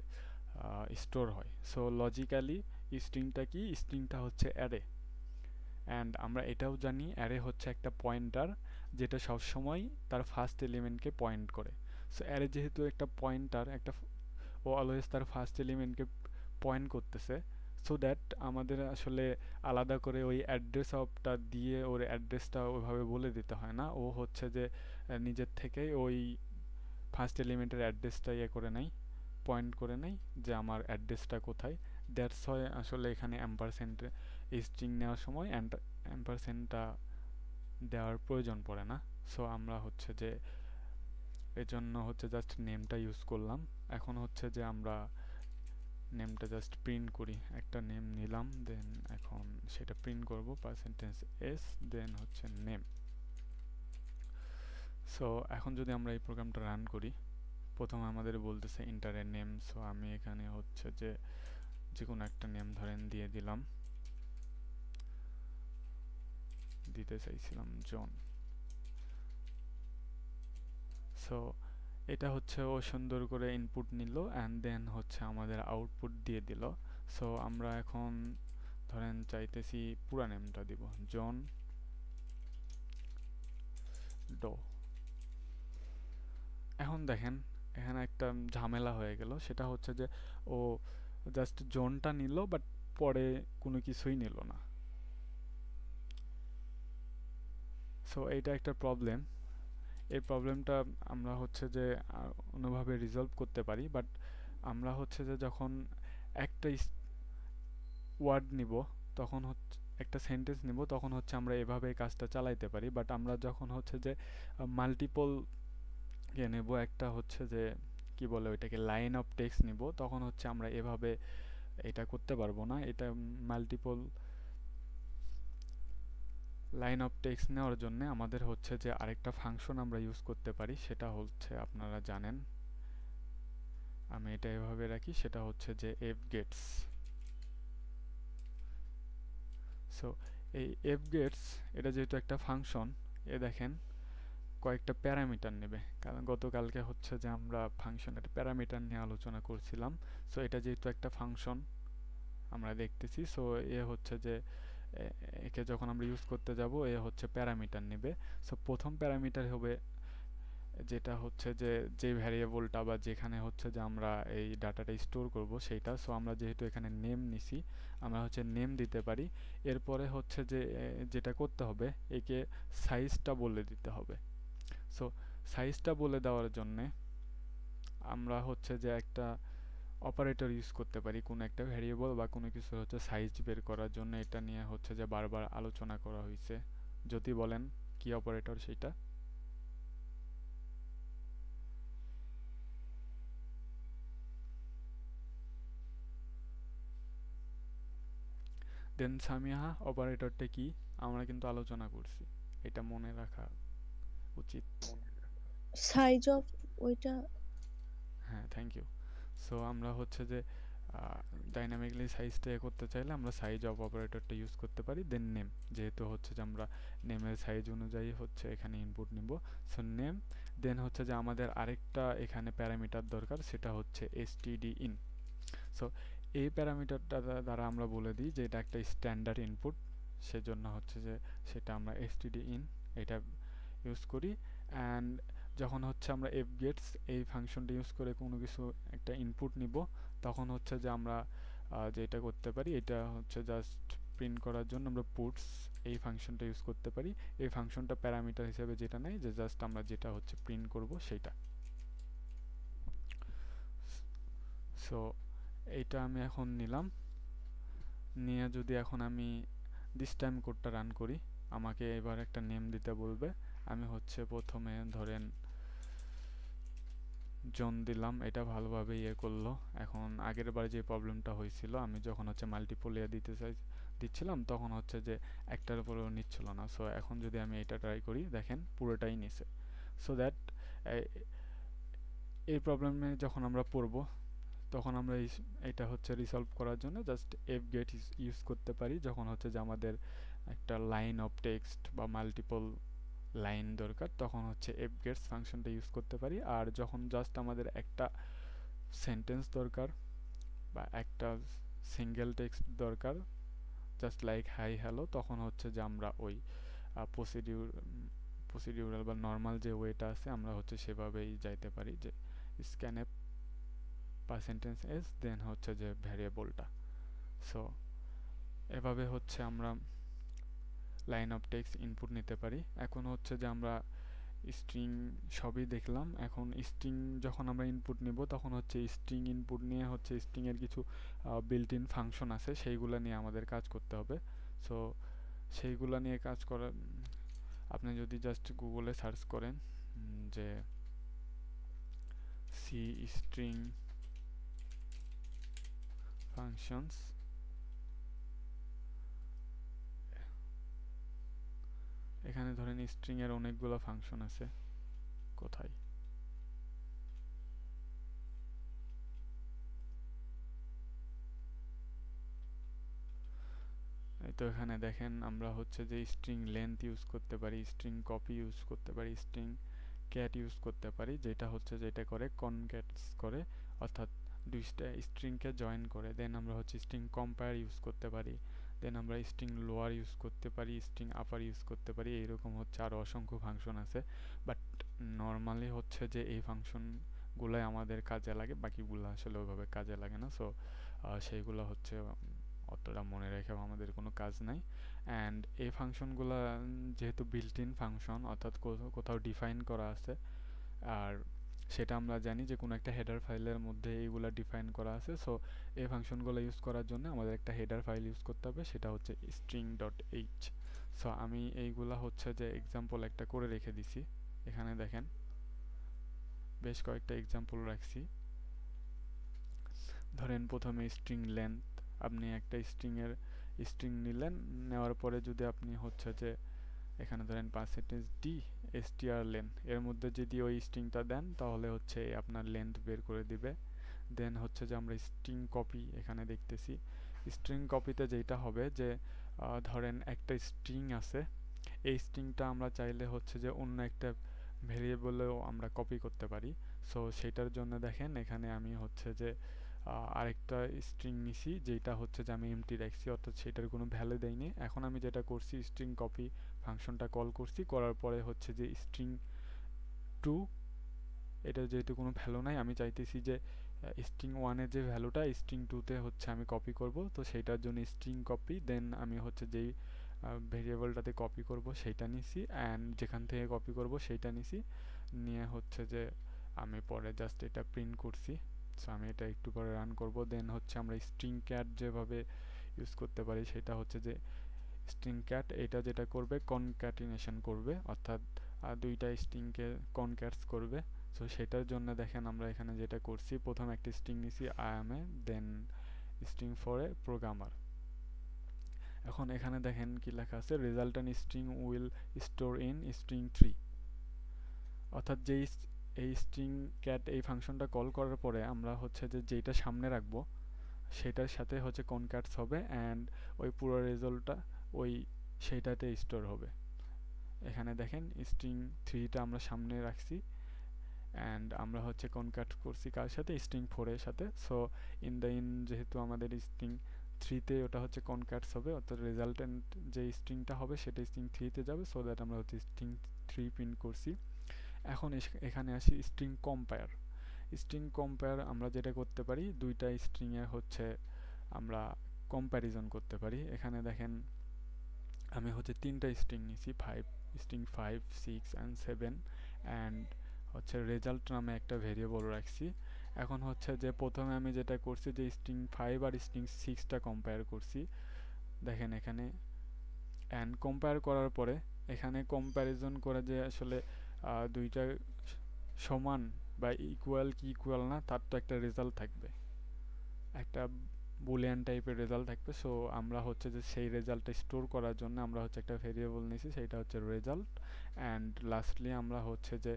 স্টোর হয়। সো লজিক্যালি স্ট্রিংটা কি, স্ট্রিংটা হচ্ছে অ্যারে, অ্যান্ড আমরা এটাও জানি অ্যারে হচ্ছে একটা পয়েন্টার যেটা সবসময় তার ফার্স্ট এলিমেন্টকে পয়েন্ট করে। সো অ্যারে যেহেতু একটা পয়েন্টার, ও অলওয়েজ তার ফার্স্ট এলিমেন্টকে পয়েন্ট করতেছে, সো দ্যাট আমাদের আসলে আলাদা করে ওই অ্যাড্রেস অফটা দিয়ে ওর অ্যাড্রেসটা ওইভাবে বলে দিতে হয় না। ও হচ্ছে যে নিজের থেকেই ওই ফার্স্ট এলিমেন্টের অ্যাড্রেসটা করে নেয়, পয়েন্ট করে নেয় যে আমার অ্যাড্রেসটা কোথায়। দ্যাটস হয় আসলে এখানে অ্যাম্পারসেন্ট স্ট্রিং নেওয়ার সময় অ্যাম্পারসেন্টটা দেওয়ার প্রয়োজন পড়ে না। সো আমরা হচ্ছে যে এজন্য হচ্ছে জাস্ট নেমটা ইউজ করলাম। এখন হচ্ছে যে আমরা নেমটা জাস্ট প্রিন্ট করি, একটা নেম নিলাম, দেন এখন সেটা প্রিন্ট করব %s, দেন হচ্ছে নেম। সো এখন যদি আমরা এই প্রোগ্রামটা রান করি, প্রথমে আমাদের বলতেছে এন্টার এ নেম। সো আমি এখানে হচ্ছে যে কোনো একটা নেম ধরেন দিয়ে দিলাম, দিতে চাইছিলাম জন। সো এটা হচ্ছে ও সুন্দর করে ইনপুট নিল অ্যান্ড দেন হচ্ছে আমাদের আউটপুট দিয়ে দিল। সো আমরা এখন ধরেন চাইতেছি পুরা নেমটা দিব, জন ডো। এখন দেখেন এখানে একটা ঝামেলা হয়ে গেল, সেটা হচ্ছে যে ও জাস্ট জোনটা নিল বাট পরে কোনো কিছুই নিল না। সো এইটা একটা প্রবলেম। এই প্রবলেমটা আমরা হচ্ছে যে অন্যভাবে রিজলভ করতে পারি, বাট আমরা হচ্ছে যে যখন একটা ওয়ার্ড নিব তখন হচ্ছে একটা সেন্টেন্স নিব তখন হচ্ছে আমরা এভাবে কাজটা চালাইতে পারি, বাট আমরা যখন হচ্ছে যে মাল্টিপল নেব, একটা হচ্ছে যে কি বলে ওইটাকে লাইন অফ টেক্সট নিব, তখন হচ্ছে আমরা এভাবে এটা করতে পারবো না। এটা মাল্টিপল লাইন অফ টেক্সট নেওয়ার জন্য আমাদের হচ্ছে যে আরেকটা ফাংশন আমরা ইউজ করতে পারি, সেটা হচ্ছে আপনারা জানেন, আমি এটা এভাবে রাখি, সেটা হচ্ছে যে fgets। সো এই fgets এটা যেহেতু একটা ফাংশন, দেখেন কয়েকটা প্যারামিটার নেবে, কারণ গতকালকে হচ্ছে যে আমরা ফাংশনের প্যারামিটার নিয়ে আলোচনা করছিলাম। সো এটা যেহেতু একটা ফাংশন আমরা দেখতেছি, সো হচ্ছে যে একে যখন আমরা ইউজ করতে যাব হচ্ছে প্যারামিটার নেবে। সো প্রথম প্যারামিটার হবে যেটা হচ্ছে যে ভ্যারিয়েবলটা বা যেখানে হচ্ছে যে আমরা এই ডাটাটা স্টোর করব সেইটা। সো আমরা যেহেতু এখানে নেম নিছি, আমরা হচ্ছে নেম দিতে পারি। এরপরে হচ্ছে যে যেটা করতে হবে, একে সাইজটা বলে দিতে হবে। সো সাইজটা বলে দেওয়ার জন্যে আমরা হচ্ছে যে একটা অপারেটর ইউজ করতে পারি, কোনো একটা ভ্যারিয়েবল বা কোনো কিছু হচ্ছে সাইজ বের করার জন্য। এটা নিয়ে হচ্ছে যে বারবার আলোচনা করা হয়েছে, যদি বলেন কি অপারেটর সেটা? দেন সামিহা অপারেটরটা কি আমরা কিন্তু আলোচনা করছি, এটা মনে রাখা উচিত।
সাইজ অফ ওইটা
হ্যাঁ, থ্যাংক ইউ। সো আমরা হচ্ছে যে ডাইনামিকলি সাইজটা করতে চাইলে আমরা সাইজ অফ অপারেটরটা ইউজ করতে পারি। দেন নেম, যেহেতু হচ্ছে যে আমরা নেমের সাইজ অনুযায়ী হচ্ছে এখানে ইনপুট নিব, সো নেম। দেন হচ্ছে যে আমাদের আরেকটা এখানে প্যারামিটার দরকার, সেটা হচ্ছে এসটিডি ইন। সো এই প্যারামিটারটা দ্বারা আমরা বলে দিই যে এটা একটা স্ট্যান্ডার্ড ইনপুট, সেজন্য হচ্ছে যে সেটা আমরা এসটিডি ইন এটা ইউজ করি। অ্যান্ড যখন হচ্ছে আমরা এফ গেটস এই ফাংশনটা ইউজ করে কোনো কিছু একটা ইনপুট নিব, তখন হচ্ছে যে আমরা যেটা করতে পারি এটা হচ্ছে জাস্ট প্রিন্ট করার জন্য আমরা পুটস এই ফাংশনটা ইউজ করতে পারি। এই ফাংশনটা প্যারামিটার হিসেবে যেটা নেই, যে জাস্ট আমরা যেটা হচ্ছে প্রিন্ট করব সেটা। সো এইটা আমি এখন নিলাম, নিয়ে যদি এখন আমি দিস টাইম কোডটা রান করি, আমাকে এবার একটা নেম দিতে বলবে। আমি হচ্ছে প্রথমে ধরেন জন দিলাম, এটা ভালোভাবে ইয়ে করলো। এখন আগের বার যে প্রবলেমটা হয়েছিল, আমি যখন হচ্ছে মাল্টিপল ইয়ে দিচ্ছিলাম তখন হচ্ছে যে একটার উপরেও নিচ্ছিল না। সো এখন যদি আমি এটা ট্রাই করি, দেখেন পুরোটাই নিছে। সো দ্যাট এই প্রবলেমে যখন আমরা পড়বো তখন আমরা এটা হচ্ছে রিসলভ করার জন্য জাস্ট এফ গেট ইউজ করতে পারি। যখন হচ্ছে যে আমাদের একটা লাইন অফ টেক্সট বা মাল্টিপল লাইন দরকার, তখন হচ্ছে এফ গেটস ফাংশনটা ইউজ করতে পারি। আর যখন জাস্ট আমাদের একটা সেন্টেন্স দরকার বা একটা সিঙ্গেল টেক্সট দরকার, জাস্ট লাইক হাই হ্যালো, তখন হচ্ছে যে আমরা ওই প্রসিডিউরাল বা নর্মাল যে ওয়েটা আছে আমরা হচ্ছে সেভাবেই যাইতে পারি, যে স্ক্যানএফ পার্সেন্টেজ এস দেন হচ্ছে যে ভ্যারিয়েবলটা। সো এভাবে হচ্ছে আমরা লাইন অফ টেক্সট ইনপুট নিতে পারি। এখন হচ্ছে যে আমরা স্ট্রিং সবই দেখলাম, এখন স্ট্রিং যখন আমরা ইনপুট নিব তখন হচ্ছে স্ট্রিং ইনপুট নিয়ে হচ্ছে স্ট্রিংয়ের কিছু বিল্ট ইন ফাংশন আছে, সেইগুলো নিয়ে আমাদের কাজ করতে হবে। সো সেইগুলো নিয়ে কাজ করা, আপনি যদি জাস্ট গুগলে সার্চ করেন যে সি স্ট্রিং ফাংশনস, এখানে ধরেন স্ট্রিং এর অনেকগুলো ফাংশন আছে, কোথায় এই তো এখানে দেখেন আমরা হচ্ছে যে স্ট্রিং লেন্থ ইউজ করতে পারি, স্ট্রিং কপি ইউজ করতে পারি, স্ট্রিং ক্যাট ইউজ করতে পারি, যেটা হচ্ছে যেটা করে কনক্যাটস করে, অর্থাৎ দুইটা স্ট্রিংকে জয়েন করে। দেন আমরা হচ্ছে স্ট্রিং কম্পেয়ার ইউজ করতে পারি, দেন আমরা স্ট্রিং লোয়ার ইউজ করতে পারি, স্ট্রিং আপার ইউজ করতে পারি। এইরকম হচ্ছে আরও অসংখ্য ফাংশন আছে, বাট নর্মালি হচ্ছে যে এই ফাংশনগুলোই আমাদের কাজে লাগে, বাকিগুলো আসলে ওইভাবে কাজে লাগে না। সো সেইগুলো হচ্ছে অতটা মনে রেখেও আমাদের কোনো কাজ নাই। অ্যান্ড এই ফাংশনগুলো যেহেতু বিল্ট ইন ফাংশন, অর্থাৎ কোথাও ডিফাইন করা আছে, আর সেটা আমরা জানি যে কোনো একটা হেডার ফাইলের মধ্যে এইগুলা ডিফাইন করা আছে। সো এই ফাংশনগুলো ইউজ করার জন্য আমাদের একটা হেডার ফাইল ইউজ করতে হবে, সেটা হচ্ছে string.h। সো আমি এইগুলা হচ্ছে যে এক্সাম্পল একটা করে রেখে দিছি, এখানে দেখেন বেশ কয়েকটা এক্সাম্পল রাখছি। ধরেন প্রথমে স্ট্রিং লেন্থ, আপনি একটা স্ট্রিং নিলেন, নেওয়ার পরে যদি আপনি হচ্ছে যে এখানে ধরেন %d str_len এর মধ্যে যদি ওই স্ট্রিংটা দেন তাহলে হচ্ছে আপনার লেন্থ বের করে দিবে। দেন হচ্ছে যে আমরা স্ট্রিং কপি এখানে দেখতেছি, স্ট্রিং কপিতে যেটা হবে যে ধরেন একটা স্ট্রিং আছে, এই স্ট্রিংটা আমরা চাইলে হচ্ছে যে অন্য একটা ভেরিয়েবলেও আমরা কপি করতে পারি। সো সেটার জন্য দেখেন এখানে আমি হচ্ছে যে আরেকটা স্ট্রিং নিছি, যেটা হচ্ছে যে আমি এমটি রাখছি, অর্থাৎ সেটার কোনো ভ্যালু দেয়নি। এখন আমি যেটা করছি স্ট্রিং কপি ফাংশনটা কল করছি, করার পরে হচ্ছে যে স্ট্রিং টু, এটা যেহেতু কোনো ভ্যালু নাই, আমি চাইতেছি যে স্ট্রিং ওয়ানের যে ভ্যালুটা স্ট্রিং টুতে হচ্ছে আমি কপি করব। তো সেইটার জন্য স্ট্রিং কপি, দেন আমি হচ্ছে যেই ভেরিয়েবলটাতে কপি করব সেইটা নিছি, অ্যান্ড যেখান থেকে কপি করব সেইটা নিছি, নিয়ে হচ্ছে যে আমি পরে জাস্ট এটা প্রিন্ট করছি। সো আমি এটা একটু পরে রান করব। দেন হচ্ছে আমরা স্ট্রিং ক্যাট যেভাবে ইউজ করতে পারি সেটা হচ্ছে যে স্ট্রিং ক্যাট এটা যেটা করবে কনক্যাটিনেশন করবে, অর্থাৎ দুইটা স্ট্রিংকে কনক্যাটস করবে। সো সেটার জন্য দেখেন আমরা এখানে যেটা করছি, প্রথম একটা স্ট্রিং নিছি I am a, then string for a programmer, এখন এখানে দেখেন কি লেখা আছে, resultant string will store in string 3, অর্থাৎ এই স্ট্রিং ক্যাট এই ফাংশনটা কল করার পরে আমরা হচ্ছে যে যেটা সামনে রাখবো সেটার সাথে হচ্ছে কনক্যাটস হবে অ্যান্ড ওই পুরো রেজাল্টটা ওই সেইটাতে স্টোর হবে। এখানে দেখেন স্ট্রিং 3টা আমরা সামনে রাখছি অ্যান্ড আমরা হচ্ছে কনক্যাট করছি কার সাথে, স্ট্রিং 4 এর সাথে। সো যেহেতু আমাদের স্ট্রিং 3তে ওটা হচ্ছে কনক্যাটস হবে, অর্থাৎ রেজাল্টেন্ট যে স্ট্রিংটা হবে সেটা স্ট্রিং 3তে যাবে, সো দ্যাট আমরা হচ্ছে স্ট্রিং 3 প্রিন্ট করছি। এখন এখানে আসি স্ট্রিং কম্পেয়ার। স্ট্রিং কম্পেয়ার আমরা যেটা করতে পারি, দুইটা স্ট্রিংয়ের হচ্ছে আমরা কম্প্যারিজন করতে পারি। এখানে দেখেন আমি হচ্ছে তিনটা স্ট্রিং নিছি, স্ট্রিং 5, 6 অ্যান্ড 7 অ্যান্ড হচ্ছে রেজাল্ট নামে একটা ভেরিয়েবল রাখছি। এখন হচ্ছে যে প্রথমে আমি যেটা করছি যে স্ট্রিং 5 আর স্ট্রিং 6টা কম্পেয়ার করছি, দেখেন এখানে অ্যান্ড কম্পেয়ার করার পরে এখানে কম্প্যারিজন করে যে আসলে দুইটা সমান বা ইকুয়াল কি ইকুয়াল না তার তো একটা রেজাল্ট থাকবে, একটা বুলিয়ান টাইপের রেজাল্ট থাকবে। সো আমরা হচ্ছে যে সেই রেজাল্টটা স্টোর করার জন্য আমরা হচ্ছে একটা ভেরিয়েবল নিয়েছি, সেইটা হচ্ছে রেজাল্ট অ্যান্ড লাস্টলি আমরা হচ্ছে যে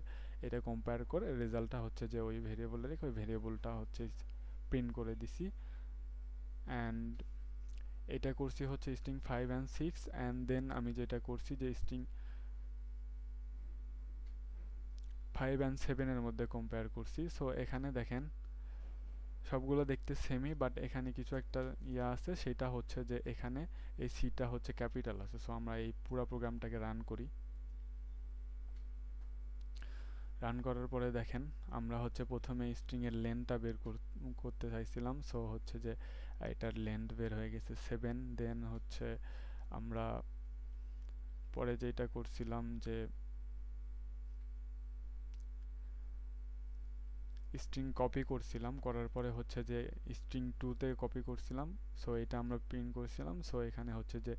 এটা কম্পেয়ার করে রেজাল্টটা হচ্ছে যে ওই ভেরিয়েবলে রেখে ওই ভেরিয়েবলটা হচ্ছে প্রিন্ট করে দিছি। অ্যান্ড এটা করছি হচ্ছে স্ট্রিং 5 অ্যান্ড 6 অ্যান্ড দেন আমি যেটা করছি যে স্ট্রিং 5 অ্যান্ড 7 এর মধ্যে কম্পেয়ার করছি। সো এখানে দেখেন সবগুলো দেখতে সেমই, বাট এখানে কিছু একটা ইয়া আছে, সেটা হচ্ছে যে এখানে এই সিটা হচ্ছে ক্যাপিটাল আছে। সো আমরা এই পুরো প্রোগ্রামটাকে রান করি। রান করার পরে দেখেন আমরা হচ্ছে প্রথমে স্ট্রিংয়ের লেন্থটা বের করতে চাইছিলাম, সো হচ্ছে যে এটার লেন্থ বের হয়ে গেছে 7। দেন হচ্ছে আমরা পরে যেটা করছিলাম যে স্ট্রিং কপি করছিলাম, করার পরে হচ্ছে যে স্ট্রিং 2তে কপি করছিলাম, সো এটা আমরা প্রিন্ট করছিলাম। সো এখানে হচ্ছে যে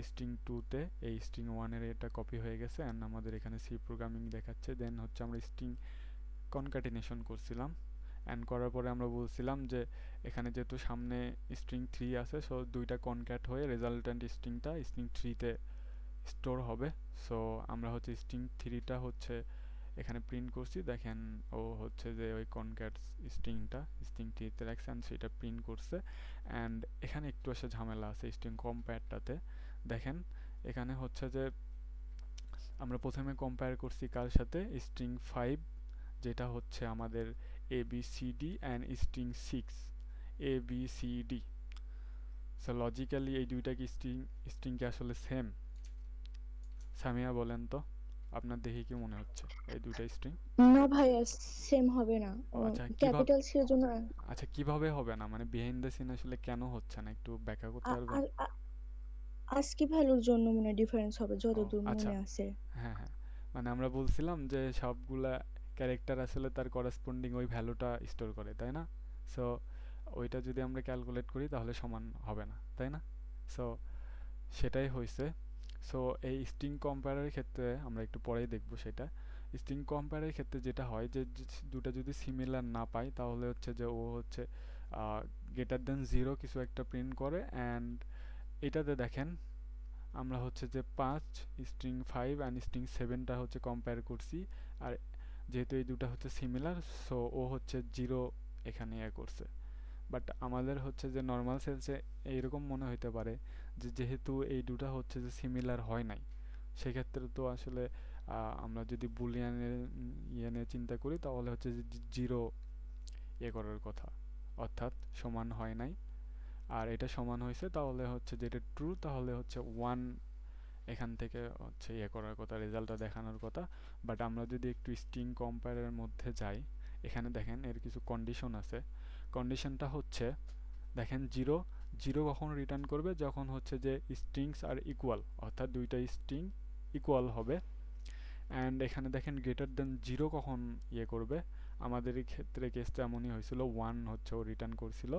স্ট্রিং 2তে এই স্ট্রিং 1-এর এটা কপি হয়ে গেছে অ্যান্ড আমাদের এখানে সি প্রোগ্রামিং দেখাচ্ছে। দেন হচ্ছে আমরা স্ট্রিং কনক্যাটিনেশন করছিলাম অ্যান্ড করার পরে আমরা বলছিলাম যে এখানে যেহেতু সামনে স্ট্রিং 3 আছে, সো দুইটা কনক্যাট হয়ে রেজাল্টেন্ট স্ট্রিংটা স্ট্রিং 3তে স্টোর হবে। সো আমরা হচ্ছে স্ট্রিং 3টা হচ্ছে এখানে প্রিন্ট করছি, দেখেন ও হচ্ছে যে ওই কনক্যাট স্ট্রিংটা স্ট্রিং 3তে রাখছে অ্যান্ড সেটা প্রিন্ট করছে। অ্যান্ড এখানে একটু আসলে ঝামেলা আছে স্ট্রিং কম্পেয়ারটাতে। দেখেন এখানে হচ্ছে যে আমরা প্রথমে কম্পেয়ার করছি কার সাথে, স্ট্রিং 5 যেটা হচ্ছে আমাদের ABCD and string 6 ABCD। So logically এই দুইটা কি স্ট্রিং কি আসলে সেম? সামিয়া বলেন তো আপনার দেখে কি মনে হচ্ছে এই দুইটা স্ট্রিং?
না ভাইয়া, সেম হবে না।
আচ্ছা
ক্যাপিটাল সি এর জন্য
আচ্ছা কিভাবে হবে না, মানে বিহাইন্ড দ্য সিন আসলে কেন হচ্ছে না একটু ব্যাখ্যা করতে পারবেন?
আস্কি ভ্যালুর জন্য মনে ডিফারেন্স হবে
ও
যতদূর
আচ্ছা,
মনে আছে।
হ্যাঁ হ্যাঁ, মানে আমরা বলছিলাম যে সবগুলা ক্যারেক্টার আসলে তার করেসপন্ডিং ওই ভ্যালুটা স্টোর করে, তাই না? সো ওইটা যদি আমরা ক্যালকুলেট করি তাহলে সমান হবে না, তাই না? সো সেটাই হয়েছে। সো এই স্ট্রিং কম্পেয়ারের ক্ষেত্রে আমরা একটু পরেই দেখব সেটা। স্ট্রিং কম্পেয়ারের ক্ষেত্রে যেটা হয় যে দুটো যদি সিমিলার না পাই তাহলে হচ্ছে যে ও হচ্ছে গ্রেটার দেন 0 কিছু একটা প্রিন্ট করে। অ্যান্ড এটাতে দেখেন আমরা হচ্ছে যে 5 স্ট্রিং 5 অ্যান্ড স্ট্রিং 7টা হচ্ছে কম্পেয়ার করছি, আর যেহেতু এই দুটো হচ্ছে সিমিলার সো ও হচ্ছে 0 এখানে ইয়ে করছে। বাট আমাদের হচ্ছে যে নর্মাল সেন্সে এইরকম মনে হতে পারে যে যেহেতু এই দুটো হচ্ছে যে সিমিলার হয় নাই, সেক্ষেত্রে তো আসলে আমরা যদি বুলিয়ানের ইয়ে নিয়ে চিন্তা করি তাহলে হচ্ছে যে 0 ইয়ে করার কথা, অর্থাৎ সমান হয় নাই। আর এটা সমান হয়েছে তাহলে হচ্ছে যেটা ট্রু, তাহলে হচ্ছে 1 এখান থেকে হচ্ছে ইয়ে করার কথা, রেজাল্টটা দেখানোর কথা। বাট আমরা যদি একটু স্ট্রিং কম্পেয়ারের মধ্যে যাই, এখানে দেখেন এর কিছু কন্ডিশন আছে। কন্ডিশনটা হচ্ছে দেখেন 0 কখন রিটার্ন করবে, যখন হচ্ছে যে স্ট্রিংস আর ইকুয়াল, অর্থাৎ দুইটা স্ট্রিং ইকুয়াল হবে। অ্যান্ড এখানে দেখেন গ্রেটার দেন 0 কখন ইয়ে করবে, আমাদের এই ক্ষেত্রে কেসটা এমনই হয়েছিল, 1 হচ্ছে ও রিটার্ন করছিল।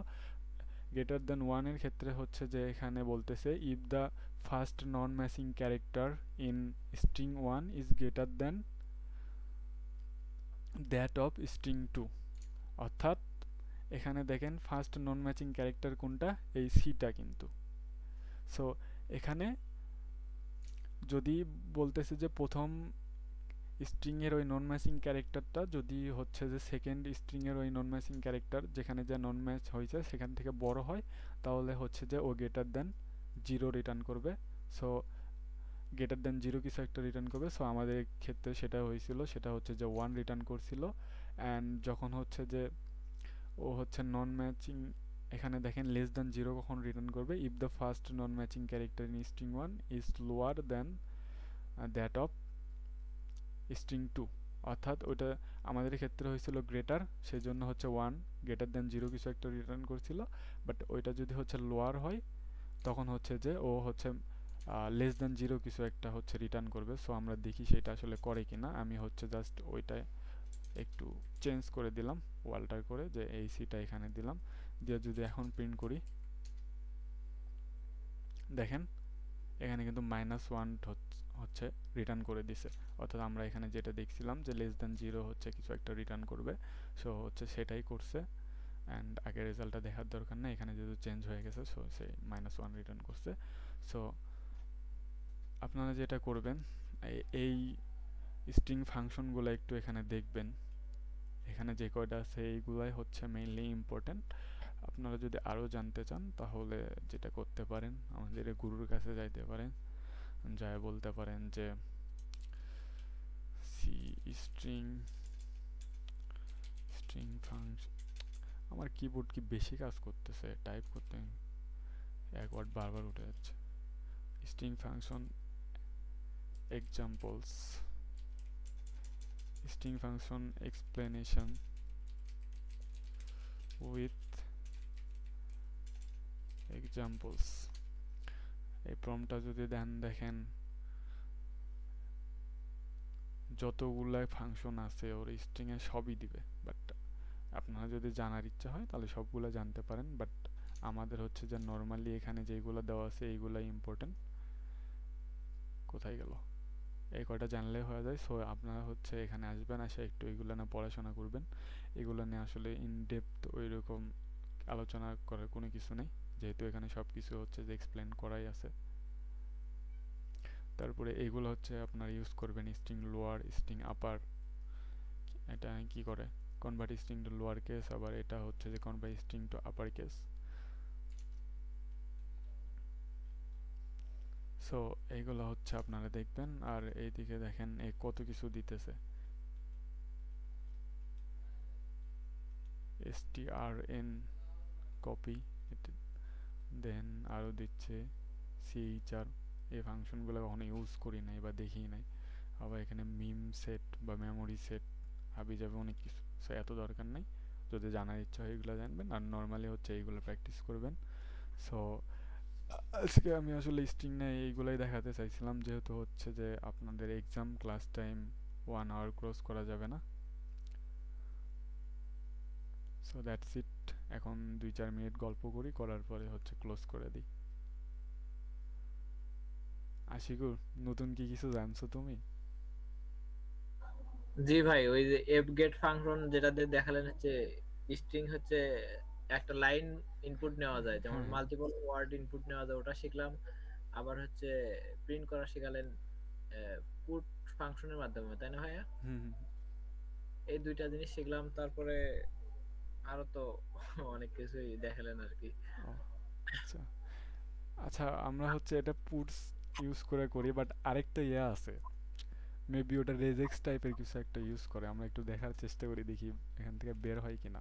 গ্রেটার দেন 1 এর ক্ষেত্রে হচ্ছে যে এখানে বলতেছে if the first non matching character in string 1 is greater than that of string 2, অর্থাৎ এখানে দেখেন ফার্স্ট নন ম্যাচিং ক্যারেক্টার কোনটা, এই সিটা কিন্তু। সো এখানে যদি বলতেছে যে প্রথম স্ট্রিং এর ওই নন ম্যাচিং ক্যারেক্টারটা যদি হচ্ছে যে সেকেন্ড স্ট্রিং এর ওই নন ম্যাচিং ক্যারেক্টার যেখানে যে নন ম্যাচ হয়েছে সেখান থেকে বড় হয়, তাহলে হচ্ছে যে ও গ্রেটার দেন 0 রিটার্ন করবে। সো গ্রেটার দেন 0 কিছু একটা রিটার্ন করবে। সো আমাদের ক্ষেত্রে সেটা হয়েছিল, সেটা হচ্ছে যে 1 রিটার্ন করছিল। অ্যান্ড যখন হচ্ছে যে ও হচ্ছে নন ম্যাচিং, এখানে দেখেন লেস দ্যান 0 কখন রিটার্ন করবে, if the first non matching character in string 1 is lower than that of string 2। অর্থাৎ ওটা আমাদের ক্ষেত্রে হয়েছিল গ্রেটার, সেই জন্য হচ্ছে 1 গ্রেটার দ্যান 0 কিছু একটা রিটার্ন করছিল। বাট ওইটা যদি হচ্ছে লোয়ার হয় তখন হচ্ছে যে ও হচ্ছে লেস দ্যান 0 কিছু একটা হচ্ছে রিটার্ন করবে। সো আমরা দেখি সেটা আসলে করে কিনা। আমি হচ্ছে জাস্ট ওইটা একটু চেঞ্জ করে দিলাম, ওয়াল্টার করে, যে এই সিটা এখানে দিলাম, দিয়ে যদি এখন প্রিন্ট করি দেখেন এখানে কিন্তু -1 হচ্ছে রিটার্ন করে দিছে। অর্থাৎ আমরা এখানে যেটা দেখছিলাম যে লেস দ্যান 0 হচ্ছে কিছু একটা রিটার্ন করবে, সো হচ্ছে সেটাই করছে। অ্যান্ড আগের রেজাল্টটা দেখার দরকার নেই, এখানে যেহেতু চেঞ্জ হয়ে গেছে সো সেই -1 রিটার্ন করছে। সো আপনারা যেটা করবেন এই স্ট্রিং ফাংশনগুলো একটু এখানে দেখবেন, এখানে যে কয়টা আছে এইগুলাই হচ্ছে মেইনলি ইম্পর্টেন্ট। আপনারা যদি আরও জানতে চান তাহলে যেটা করতে পারেন, আমাদের গুরুর কাছে যাইতে পারেন, যায় বলতে পারেন যে সি স্ট্রিং স্ট্রিং ফাংশন। আমার কিবোর্ড কি বেশি কাজ করতেছে, টাইপ করতে এক ওয়ার্ড বারবার উঠে যাচ্ছে। String function examples, string function explanation with examples. এই প্রম্পটটা যদি দেন দেখেন যতগুলো ফাংশন আছে ওর স্ট্রিং এ সবই দিবে। বাট আপনারা যদি জানার ইচ্ছা হয় তাহলে সবগুলো জানতে পারেন। বাট আমাদের হচ্ছে যে নর্মালি এখানে যেগুলো দেওয়া আছে এইগুলাই ইম্পর্টেন্ট। কোথায় গেল, এই কয়টা জানলে হয়ে যায়। সো আপনারা হচ্ছে এখানে আসবেন, এসে একটু এগুলো না পড়াশোনা করবেন। এগুলো নিয়ে আসলে ইন ডেপথ ওই রকম আলোচনা করার কোনো কিছু নেই, যেহেতু এখানে সব কিছু হচ্ছে যে এক্সপ্লেন করাই আছে। তারপরে এইগুলো হচ্ছে আপনারা ইউজ করবেন স্ট্রিং লোয়ার, স্ট্রিং আপার। এটা কি করে, convert string to lower case, আবার এটা হচ্ছে যে convert string to upper case. So এইগুলো হচ্ছে আপনারা দেখবেন। আর এইদিকে দেখেন এই কত কিছু দিতেছে, strn কপি, দেন আরও দিচ্ছে chr। এই ফাংশনগুলো কখনো ইউজ করি নাই বা দেখি নাই। আবার এখানে মিম সেট বা মেমোরি সেট হাবি যাবে অনেক কিছু। সো এত দরকার নেই, যদি জানার ইচ্ছা হয় এগুলো জানবেন, আর নর্মালি হচ্ছে এইগুলো প্র্যাকটিস করবেন। সো আজকে আমি আসলে স্ট্রিং নিয়ে এইগুলাই দেখাতে চাইছিলাম, যেহেতু হচ্ছে যে আপনাদের exam class time 1 hour cross করা যাবে না। So that's it. এখন 2-4 মিনিট গল্প করি, করার পরে হচ্ছে ক্লোজ করে দিই। আশিকুর, নতুন কি কিছু জানছো তুমি?
জি ভাই, ওই যে এফ গেট ফাংশন যেটা দিয়ে দেখালেন হচ্ছে স্ট্রিং হচ্ছে একটা লাইন ইনপুট নেওয়া যায়, যেমন
হ্যাঁ।
মাল্টিপল ওয়ার্ড ইনপুট নেওয়া যায়, ওটা শিখলাম। আবার হচ্ছে প্রিন্ট করা শিখালেন পুট ফাংশনের মাধ্যমে, তাই না ভাইয়া?
হুম হুম।
এই দুইটা জিনিস শিখলাম। তারপরে আরো তো অনেক কিছুই দেখালেন আর কি।
ও আচ্ছা আচ্ছা, আমরা হচ্ছে এটা পুটস ইউজ করে করি, বাট আরেকটা ইয়ে আছে, মেবি ওটা রেজেক্স টাইপের কিছু একটা ইউজ করে। আমরা একটু দেখার চেষ্টা করি, দেখি এখান থেকে বের হয় কিনা।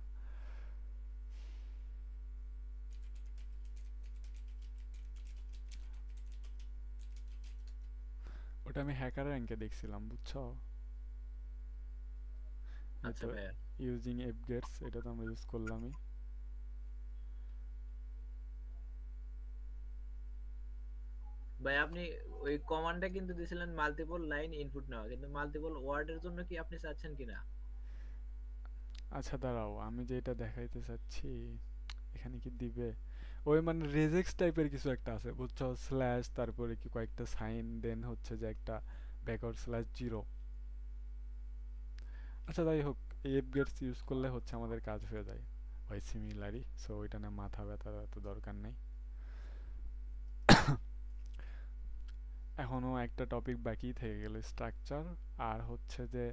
ওটা আমি হ্যাকার র্যাঙ্কে দেখছিলাম, বুঝছো? এই
আচ্ছা
তো
ভাইয়া।
ইউজিং এফ গেটস, এটা তো আমরা ইউজ করলামই।
ভাই আপনি ওই কমান্ডে কিন্তু দিছিলেন মাল্টিপল লাইন ইনপুট নেওয়া, কিন্তু মাল্টিপল ওয়ার্ডের জন্য কি আপনি চাচ্ছেন কিনা?
আচ্ছা দাঁড়াও, আমি যেটা দেখাইতে চাচ্ছি এখানে কি দিবে, ওই মানে রেজেক্স টাইপের কিছু একটা আছে, বুঝছো? স্ল্যাশ, তারপরে কি কয়েকটা সাইন, দেন হচ্ছে যে একটা ব্যাকওয়ার্ড স্ল্যাশ 0। আচ্ছা যাই হোক, এফ গেটস ইউজ করলে হচ্ছে আমাদের কাজ হয়ে যায়, হয় সিমিলারই। সো ওইটা না মাথা ব্যথার এত দরকার নেই। এখনো একটা টপিক বাকি থেকে গেল, স্ট্রাকচার। আর হচ্ছে যে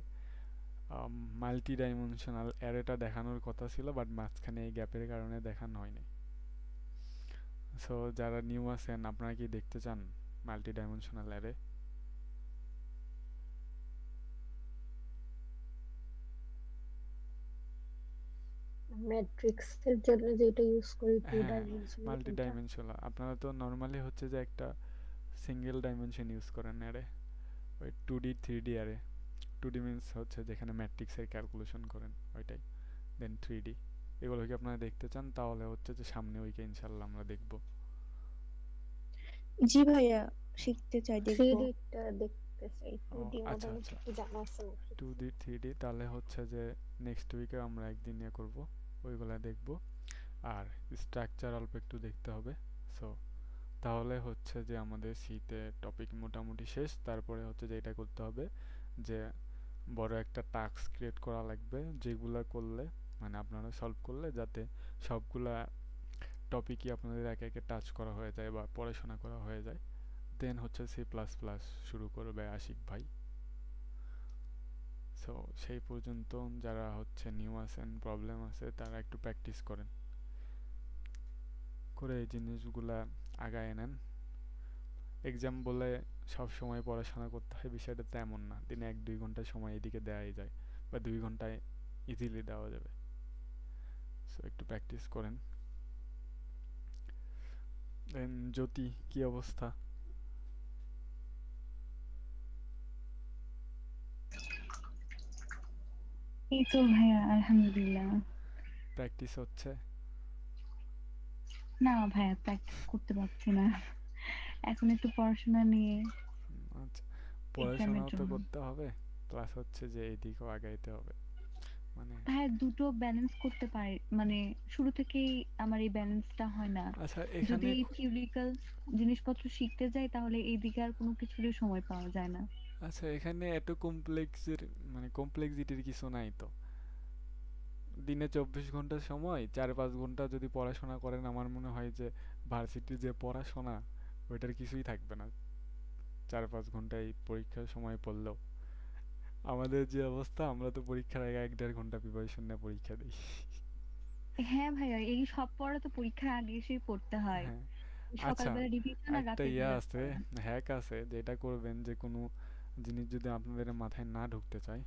মাল্টি ডাইমেনশনাল অ্যারেটা দেখানোর কথা ছিল, বাট মাঝখানে এই গ্যাপের কারণে দেখানো হয়নি। সো যারা নিউ আছেন, আপনারা কি দেখতে চান মাল্টি ডাইমেনশনাল অ্যারে?
ম্যাট্রিক্সের জন্য যেটা ইউজ করি টু
হ্যাঁ,
ডাইমেনশনাল
মাল্টি
ওটা।
ডাইমেনশনাল। আপনারা তো নর্মালি হচ্ছে যে একটা সিঙ্গেল ডাইমেনশন ইউজ করেন অ্যারে, ওই 2D 3D array. 2D means হচ্ছে যেখানে ম্যাট্রিক্সের ক্যালকুলেশন করেন ওইটাই, দেন 3D। এগুলো কি আপনারা দেখতে চান? তাহলে হচ্ছে যে সামনে উইকে ইনশাল্লাহ আমরা দেখব।
জি ভাইয়া, শিখতে চাই, দেখবো।
3D টা দেখতে চাই,
ও
2D
আচ্ছা
মোটামুটি
আচ্ছা,
একটু জানা আছে আমার।
2D 3D তাহলে হচ্ছে যে নেক্সট উইকে আমরা একদিন ইয়ে করব, ওইগুলা দেখব। আর স্ট্রাকচার অল্প একটু দেখতে হবে। সো তাহলে হচ্ছে যে আমাদের সিতে টপিক মোটামুটি শেষ। তারপরে হচ্ছে যে এটা করতে হবে যে বড় একটা টাস্ক ক্রিয়েট করা লাগবে, যেগুলা করলে মানে আপনারা সলভ করলে যাতে সবগুলা টপিকই আপনাদের একে একে টাচ করা হয়ে যায় বা পড়াশোনা করা হয়ে যায়। দেন হচ্ছে C++ শুরু করবে আশিক ভাই। সো সেই পর্যন্ত যারা হচ্ছে নিউ আছেন, প্রবলেম আছে, তারা একটু প্র্যাকটিস করেন, করে এই জিনিসগুলা আগায় নেন। এক্সাম বলে সব সময় পড়াশোনা করতে হয় বিষয়টা তেমন না, দিনে 1-2 ঘন্টা সময় এদিকে দেওয়াই যায়, বা 2 ঘন্টায় ইজিলি দেওয়া যাবে। সো একটু প্র্যাকটিস করেন। দেন জ্যোতি, কি অবস্থা?
এই তো ভাইয়া আলহামদুলিল্লাহ।
প্র্যাকটিস হচ্ছে?
না ভাইয়া, প্র্যাকটিস করতে পারছি না, এখন একটু পড়াশোনা নিয়ে
আচ্ছা,
এক্সামের
পড়াশোনাও তো
জন্য।
করতে হবে, প্লাস হচ্ছে যে এইদিকেও আগাইতে হবে মানে।
ভাইয়া দুটো ব্যালেন্স করতে পারি, মানে শুরু থেকেই আমার এই ব্যালেন্সটা হয় না।
আচ্ছা
যদি
এখানে
এই থিওরিক্যাল জিনিসপত্র শিখতে যাই তাহলে এইদিকে আর কোনো কিছুরই সময় পাওয়া যায় না।
আচ্ছা এখানে এত কমপ্লেক্সের মানে কমপ্লেক্সিটির কিছু নাই তো। দিনে 24 ঘন্টা সময় 4-5 ঘন্টা যদি পড়াশোনা করেন, আমার মনে হয় যে ভার্সিটির যে পড়াশোনা ওইটার কিছুই থাকবে না 4-5 ঘন্টায় পরীক্ষার সময় পড়লেও। আমাদের যে অবস্থা, আমরা তো পরীক্ষার আগে 1-1.5 ঘন্টা প্রিপারেশন নিয়ে পরীক্ষা দিই।
হ্যাঁ ভাইয়া, এই সব পড়া তো পরীক্ষার আগে এসেই পড়তে হয়।
হ্যাঁ, আচ্ছা
সকালবেলা রিভিশন আর
একটা
রাতে
ইয়া
রিল্যাক্স
আছে,
করা।
হ্যাক আছে, যেটা করবেন যে কোনো জিনিস যদি আপনাদের মাথায় না ঢুকতে চায়,